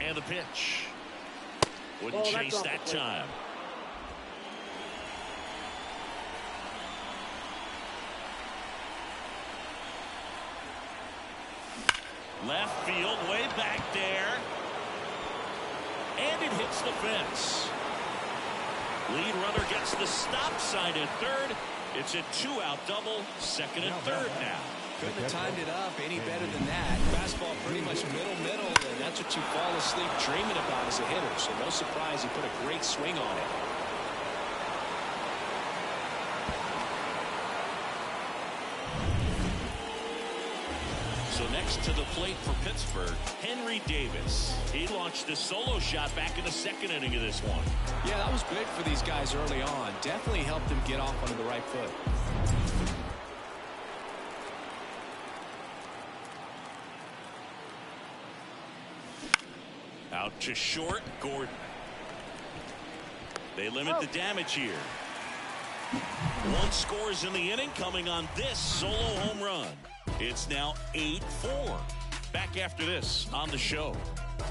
And the pitch. Wouldn't chase that time. Left field, way back there. And it hits the fence. Lead runner gets the stop sign at third. It's a 2-out double, second and third now. Couldn't have timed it up any better than that. Fastball pretty much middle, and that's what you fall asleep dreaming about as a hitter. So no surprise he put a great swing on it. So next to the plate for Pittsburgh, Henry Davis. He launched a solo shot back in the second inning of this one. Yeah, that was big for these guys early on. Definitely helped them get off onto the right foot. Out to short, Gordon. They limit the damage here. 1 scores in the inning, coming on this solo home run. It's now 8-4. Back after this on the show. I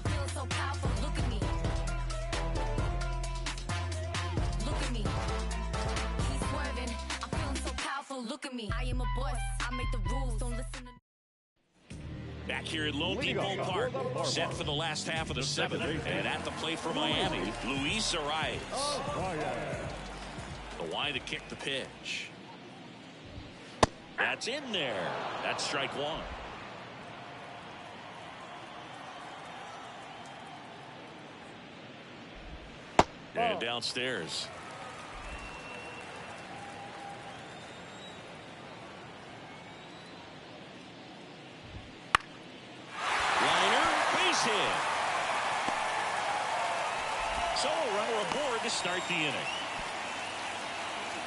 feel so powerful. Look at me. Look at me. He's swerving. I'm feeling so powerful. Look at me. I am a boss. I make the rules. Don't listen to. Back here at Lone Depot Park, set for the last half of the 7th, and at the plate for Miami, Luis Arias. The Y to kick the pitch. That's in there. That's strike 1. And downstairs. Liner, base hit. So a runner aboard to start the inning.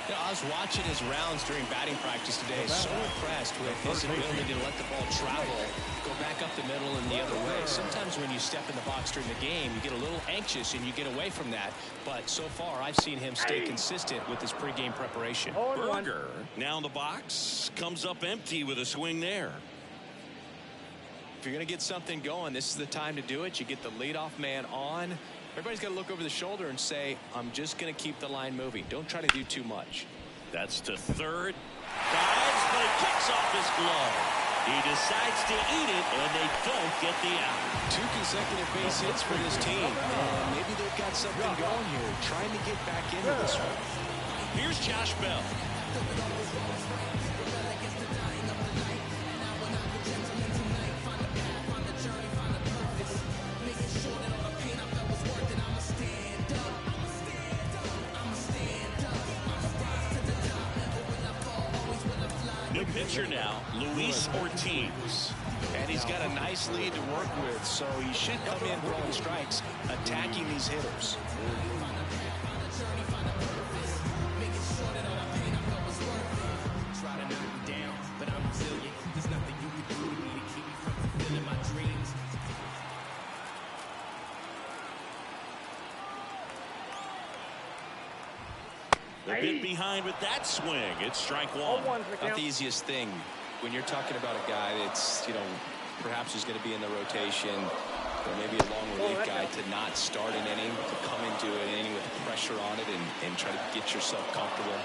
You know, I was watching his rounds during batting practice today. So impressed with his ability to let the ball travel, go back up the middle and the other way. Sometimes when you step in the box during the game, you get a little anxious and you get away from that. But so far, I've seen him stay consistent with his pregame preparation. Berger now in the box, comes up empty with a swing there. If you're going to get something going, this is the time to do it. You get the leadoff man on. Everybody's got to look over the shoulder and say, I'm just going to keep the line moving. Don't try to do too much. That's to third. Dives, but it kicks off his glove. He decides to eat it, and they don't get the out. 2 consecutive base hits for this team. And maybe they've got something going here, trying to get back into this one. Here's Josh Bell. New pitcher now, Luis Ortiz. And he's got a nice lead to work with, so he should come in throwing strikes, attacking these hitters. A bit behind with that swing. It's strike 1. Not the easiest thing when you're talking about a guy that's, perhaps is going to be in the rotation, or maybe a long relief guy, to not start an inning, to come into an inning with pressure on it and try to get yourself comfortable.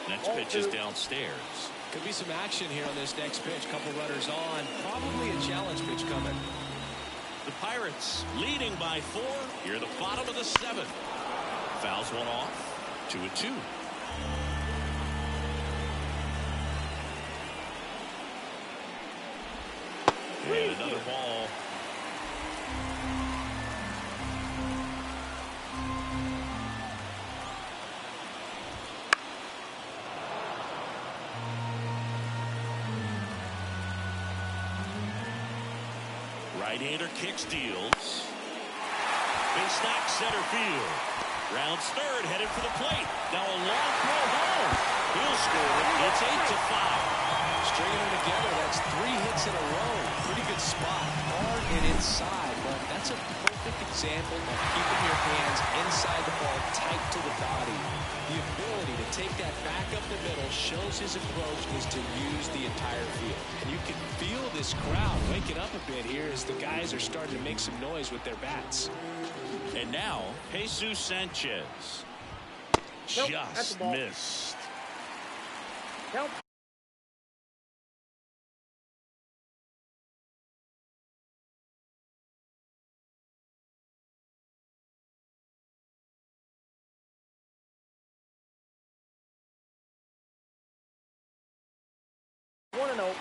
Next pitch is downstairs. Could be some action here on this next pitch. Couple runners on. Probably a challenge pitch coming. The Pirates leading by 4 here at the bottom of the 7th. Fouls one off. 2-2. And another ball. Right-hander kicks, deals. Base knock center field. Rounds third, headed for the plate. Now a long throw home. He'll score. It's 8-5. Stringing them together, that's 3 hits in a row. Pretty good spot. Hard and inside, but that's a perfect example of keeping your hands inside the ball, tight to the body. The ability to take that back up the middle shows his approach is to use the entire field. And you can feel this crowd waking up a bit here as the guys are starting to make some noise with their bats. And now, Jesus Sanchez. Nope, that's Just the ball. missed. Help. One and oh.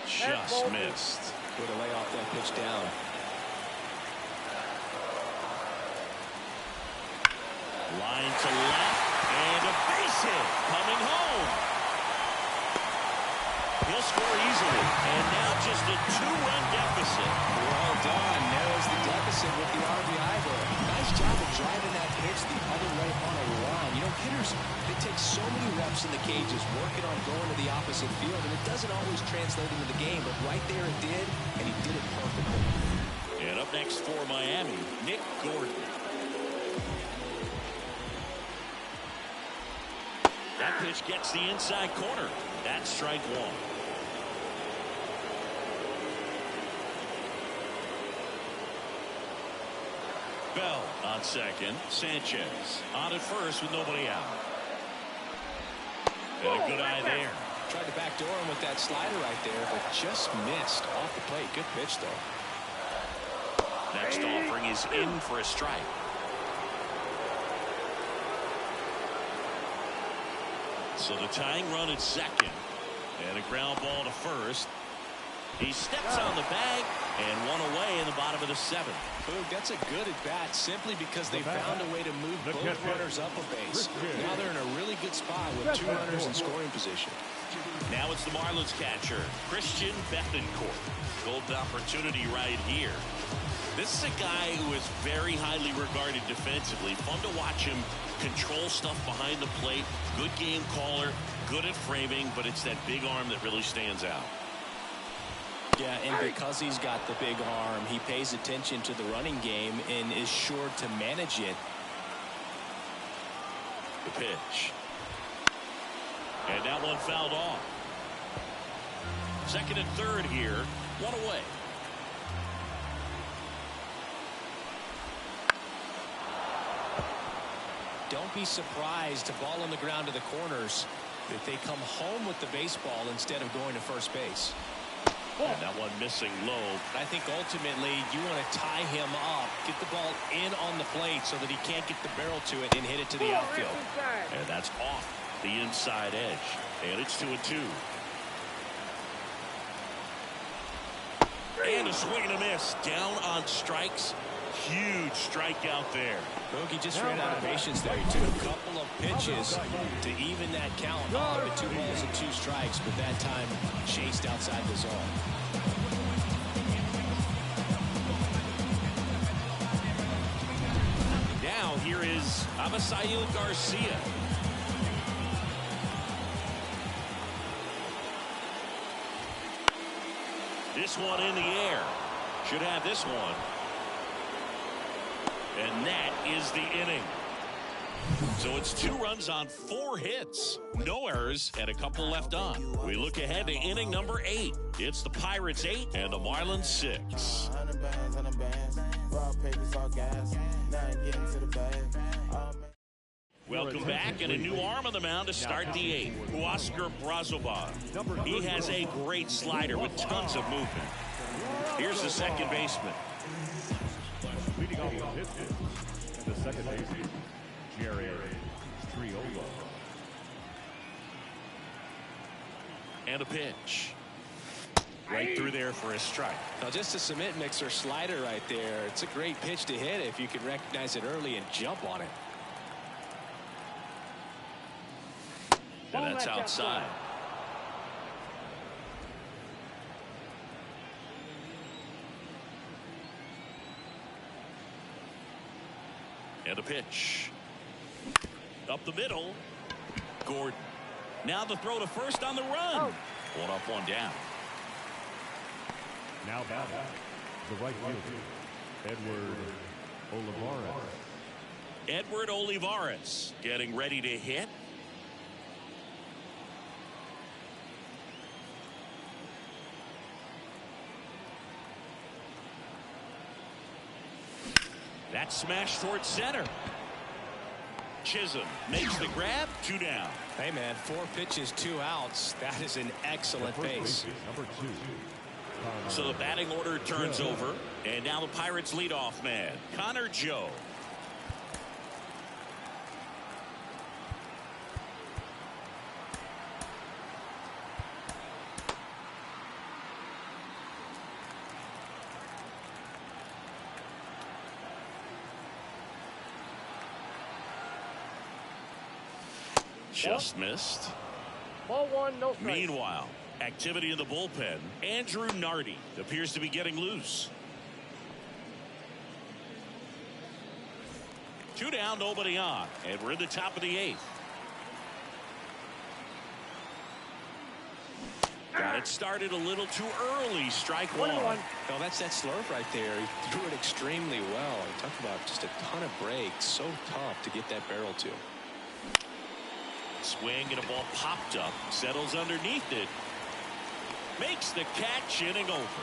Just missed. Way to lay off that pitch down. Line to left, and a base hit coming home. He'll score easily, and now just a 2-run deficit. Well done. Narrows the deficit with the RBI there. Nice job of driving that pitch the other way on a run. You know, hitters, they take so many reps in the cages working on going to the opposite field, and it doesn't always translate into the game, but right there it did, and he did it perfectly. And up next for Miami, Nick Gordon. That pitch gets the inside corner. That's strike 1. Bell on second. Sanchez on at first with nobody out. And a good eye there. Tried to backdoor him with that slider right there, but just missed off the plate. Good pitch, though. Next offering is in for a strike. So the tying run at second. And a ground ball to first. He steps on the bag and one away in the bottom of the 7th. Boog, that's a good at bat simply because they found a way to move both runners up a base. Now they're in a really good spot with 2 runners in scoring position. Now it's the Marlins catcher, Christian Bethancourt. Golden opportunity right here. This is a guy who is very highly regarded defensively. Fun to watch him control stuff behind the plate. Good game caller, good at framing, but it's that big arm that really stands out. Yeah, and because he's got the big arm, he pays attention to the running game and is sure to manage it. The pitch. And that one fouled off. Second and third here. One away. Don't be surprised to ball on the ground to the corners if they come home with the baseball instead of going to first base. And that one missing low. I think ultimately you want to tie him up, get the ball in on the plate so that he can't get the barrel to it and hit it to the outfield. And that's off the inside edge. And it's 2-2. And a swing and a miss. Down on strikes. Huge strikeout there. Bogey just ran out of patience there. He took a couple of pitches to even that count off at 2 balls and 2 strikes, but that time chased outside the zone. Now here is Avisail Garcia. This one in the air. Should have this one. And that is the inning. So it's 2 runs on 4 hits. No errors and a couple left on. We look ahead to inning number 8. It's the Pirates 8 and the Marlins 6. Well, Welcome back, and a new arm on the mound to start the 8th. Oscar Brazoban. He has a great slider with tons of movement. Here's the second baseman. Leading off the pitches, the second baseman, Jerry Triolo. And a pitch. Right through there for a strike. Now, just a cement mixer slider right there. It's a great pitch to hit if you can recognize it early and jump on it. And that's outside. And a pitch. Up the middle. Gordon. Now the throw to first on the run. One up, one down. Now batting, the right fielder, Edward Olivares. Edward Olivares getting ready to hit. That smash towards center. Chisholm makes the grab. 2 down. Hey, man, 4 pitches, 2 outs. That is an excellent base. Number 2. So the batting order turns over, and now the Pirates leadoff man, Connor Joe. Just missed. Ball 1, no strike. Meanwhile, activity in the bullpen. Andrew Nardi appears to be getting loose. 2 down, nobody on, and we're in the top of the 8th. Got it started a little too early. Strike 1. No, that's that slurve right there. He threw it extremely well. Talk about just a ton of breaks. So tough to get that barrel to. Swing and a ball popped up, settles underneath it, makes the catch, inning over.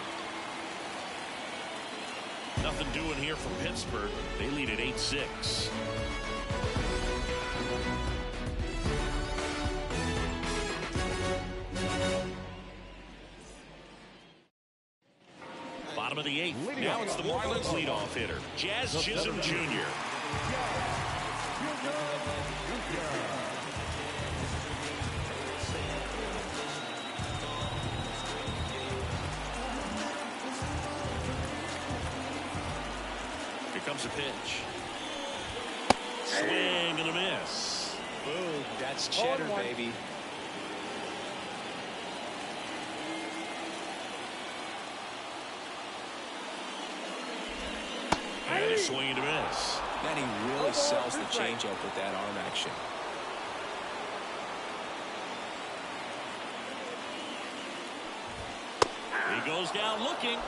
Nothing doing here from Pittsburgh. They lead at 8-6. Bottom of the 8th. Now it's the Marlins leadoff hitter, Jazz Chisholm Jr. Comes a pitch. Swing and a miss. Boom. That's cheddar, baby. And a swing and a miss. Then he really sells the changeup with that arm action. He goes down looking.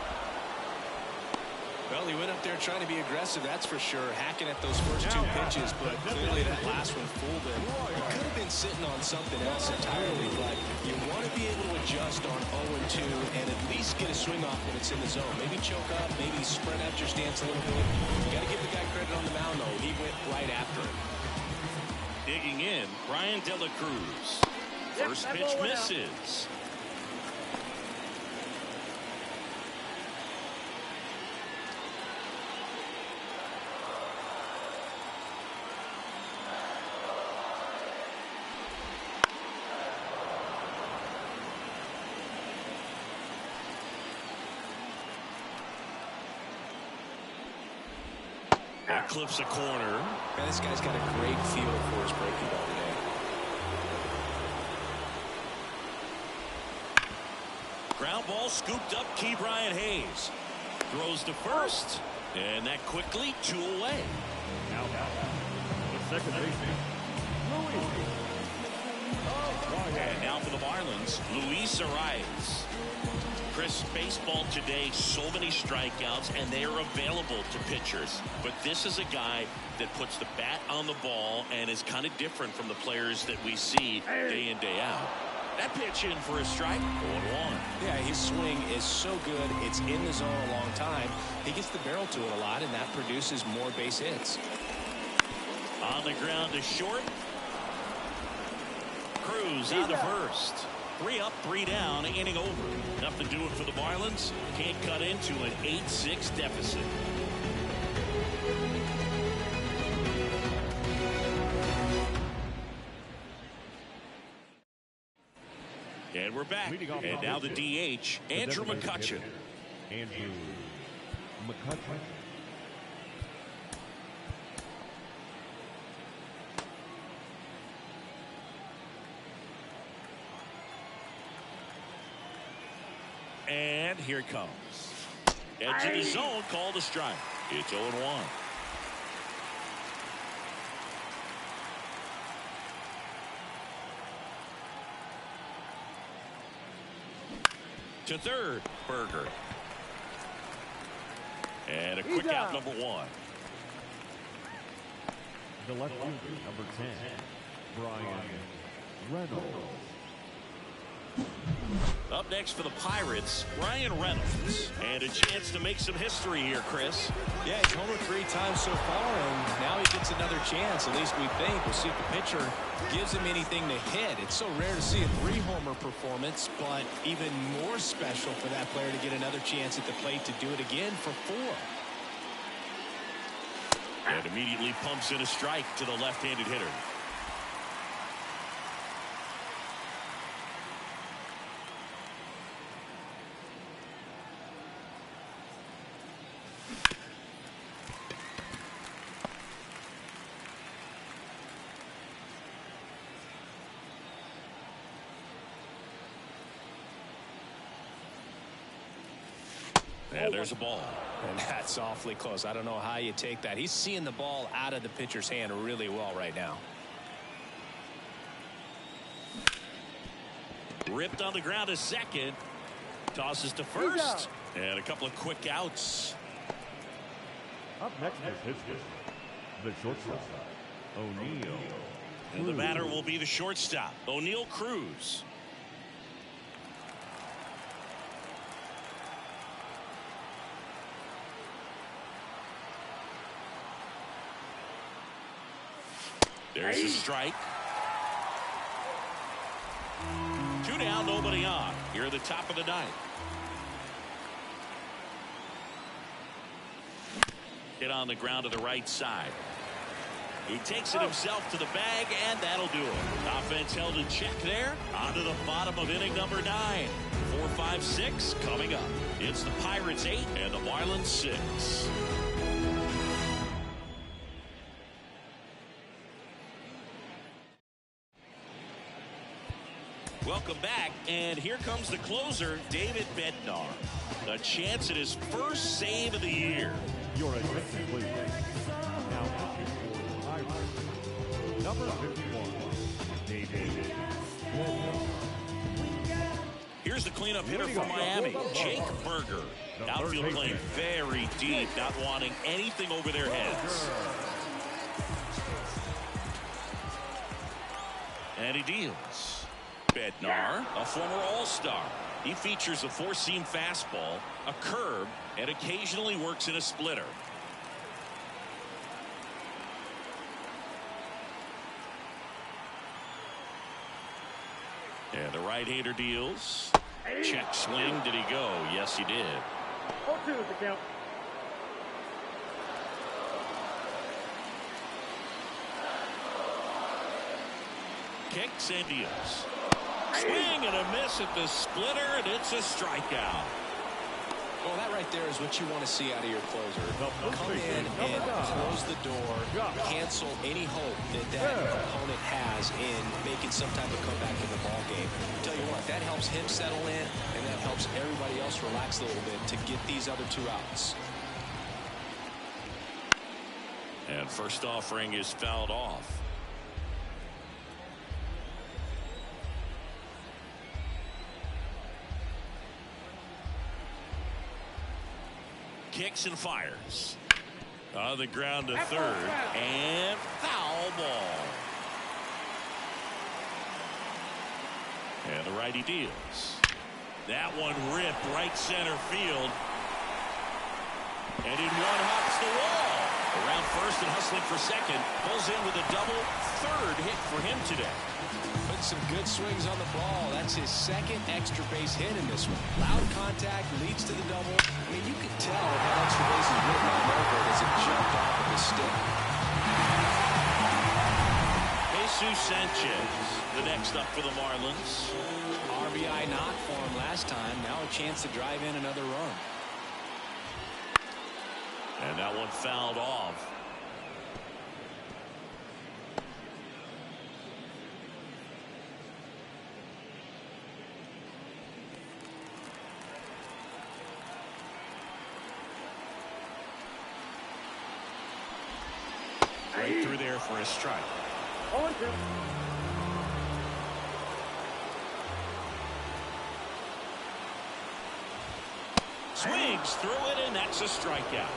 Well, he went up there trying to be aggressive, that's for sure, hacking at those first 2 pitches, but clearly that last one fooled him. He could have been sitting on something else entirely, but you want to be able to adjust on 0-2 and at least get a swing off when it's in the zone. Maybe choke up, maybe spread out your stance a little bit. You got to give the guy credit on the mound, though. He went right after him. Digging in, Brian De La Cruz. First pitch misses. That clips a corner. Man, this guy's got a great feel for his breaking ball today. Ground ball scooped up. Key Brian Hayes throws to first, and that quickly 2 away. Now the second baseman, And now for the Marlins, Luis Arias. Chris, baseball today, so many strikeouts, and they are available to pitchers. But this is a guy that puts the bat on the ball and is kind of different from the players that we see day in, day out. That pitch in for a strike, 0-1. Yeah, his swing is so good. It's in the zone a long time. He gets the barrel to it a lot, and that produces more base hits. On the ground to short, Cruz on to first. 3 up, 3 down, inning over. Nothing doing for the Marlins. Can't cut into an 8-6 deficit. And we're back. And now the DH, Andrew McCutchen. Andrew McCutchen. And here it comes. Edge of the zone, called a strike. It's 0-1. To third, Berger. And a quick out, number 1. The left fielder, number 10, Brian Reynolds. Up next for the Pirates, Ryan Reynolds. And a chance to make some history here, Chris. Yeah, he's homered 3 times so far, and now he gets another chance. At least we think. We'll see if the pitcher gives him anything to hit. It's so rare to see a 3-homer performance, but even more special for that player to get another chance at the plate to do it again for 4. And immediately pumps in a strike to the left-handed hitter. And there's a ball. And that's awfully close. I don't know how you take that. He's seeing the ball out of the pitcher's hand really well right now. Ripped on the ground to second. Tosses to first. And a couple of quick outs. Up next is his pitcher, the shortstop, O'Neill. And the batter will be the shortstop, O'Neill Cruz. There's a strike. 2 down, nobody on. Here at the top of the 9th. Hit on the ground to the right side. He takes it himself to the bag, and that'll do it. Offense held in check there. On to the bottom of inning number 9. 4, 5, 6 coming up. It's the Pirates 8 and the Marlins 6. Welcome back, and here comes the closer, David Bednar. A chance at his first save of the year. Your attention, please. Now pitching for the Pirates, number 51, David Bednar. Here's the cleanup hitter for Miami, Jake Berger. Outfield playing very deep, not wanting anything over their heads. And he deals. Bednar, a former All-Star. He features a 4-seam fastball, a curve, and occasionally works in a splitter. And the right-hander deals. Check swing. Did he go? Yes, he did. 0-2 is the count. Kicks and deals. Swing and a miss at the splitter, and it's a strikeout. Well, that right there is what you want to see out of your closer. Come in and close the door, cancel any hope that opponent has in making some type of comeback in the ball game. Tell you what, that helps him settle in, and that helps everybody else relax a little bit to get these other 2 outs. And first offering is fouled off. Kicks and fires. On the ground to third. And foul ball. And the righty deals. That one ripped right center field. And it one-hops the wall. Around first and hustling for second. Pulls in with a double. Third hit for him today. Put some good swings on the ball. That's his second extra base hit in this one. Loud contact leads to the double. I mean, you could tell that extra base is written all over it as it jumped off of his stick. Jesus Sanchez, the next up for the Marlins. RBI knock for him last time. Now a chance to drive in another run. And that one fouled off. Right through there for a strike. 0-2. Swings through it, and that's a strikeout.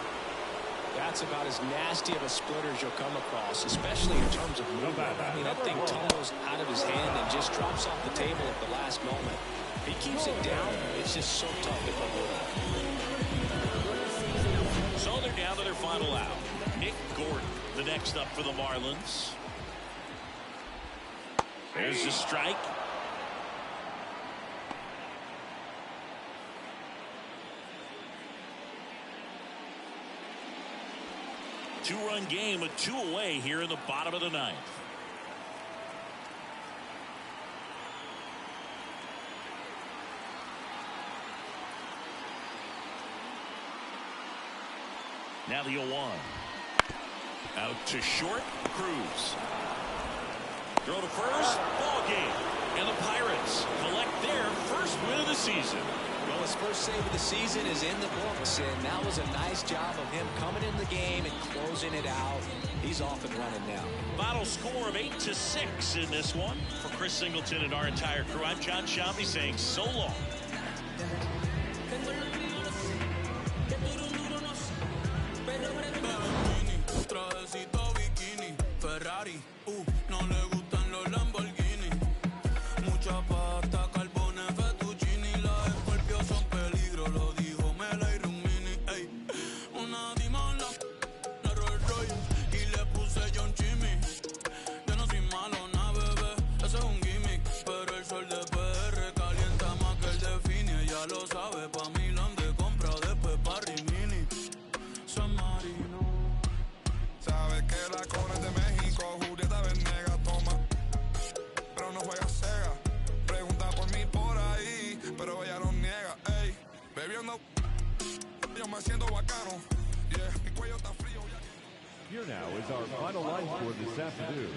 That's about as nasty of a splitter as you'll come across, especially in terms of movement. I mean, that thing tumbles out of his hand and just drops off the table at the last moment. He keeps it down. It's just so tough to cover it. So they're down to their final out. Nick Gordon, the next up for the Marlins. There's the strike. Two-run game with 2 away here in the bottom of the 9th. Now the 0-1. Out to short. Cruz. Throw to first. Ball game. And the Pirates collect their first win of the season. Well, his first save of the season is in the books, and that was a nice job of him coming in the game and closing it out. He's off and running now. Final score of 8-6 in this one. For Chris Singleton and our entire crew, I'm John Shambi saying so long. No le gustan los Lamborghini. Mucha pasta, carbones, fettuccini. Las Scorpio son peligro, lo dijo Mela y Rumini. Ey, una dimala, la Rolls Royce y le puse John Chimmy. Yo no soy malo, na bebé, ese es un gimmick. Pero el sol de PR calienta más que el de Fini. Ella lo sabe, pa' Milán de compra, después pa' Rimini. San Marino. Sabes que la cona es de México, Julieta Venegas toma, pero no juega Sega. Pregunta por mí por ahí, pero ella no niega. Ey, bebiendo, yo me siento bacano. Yeah, mi cuello está frío. Here now is our final line score this afternoon.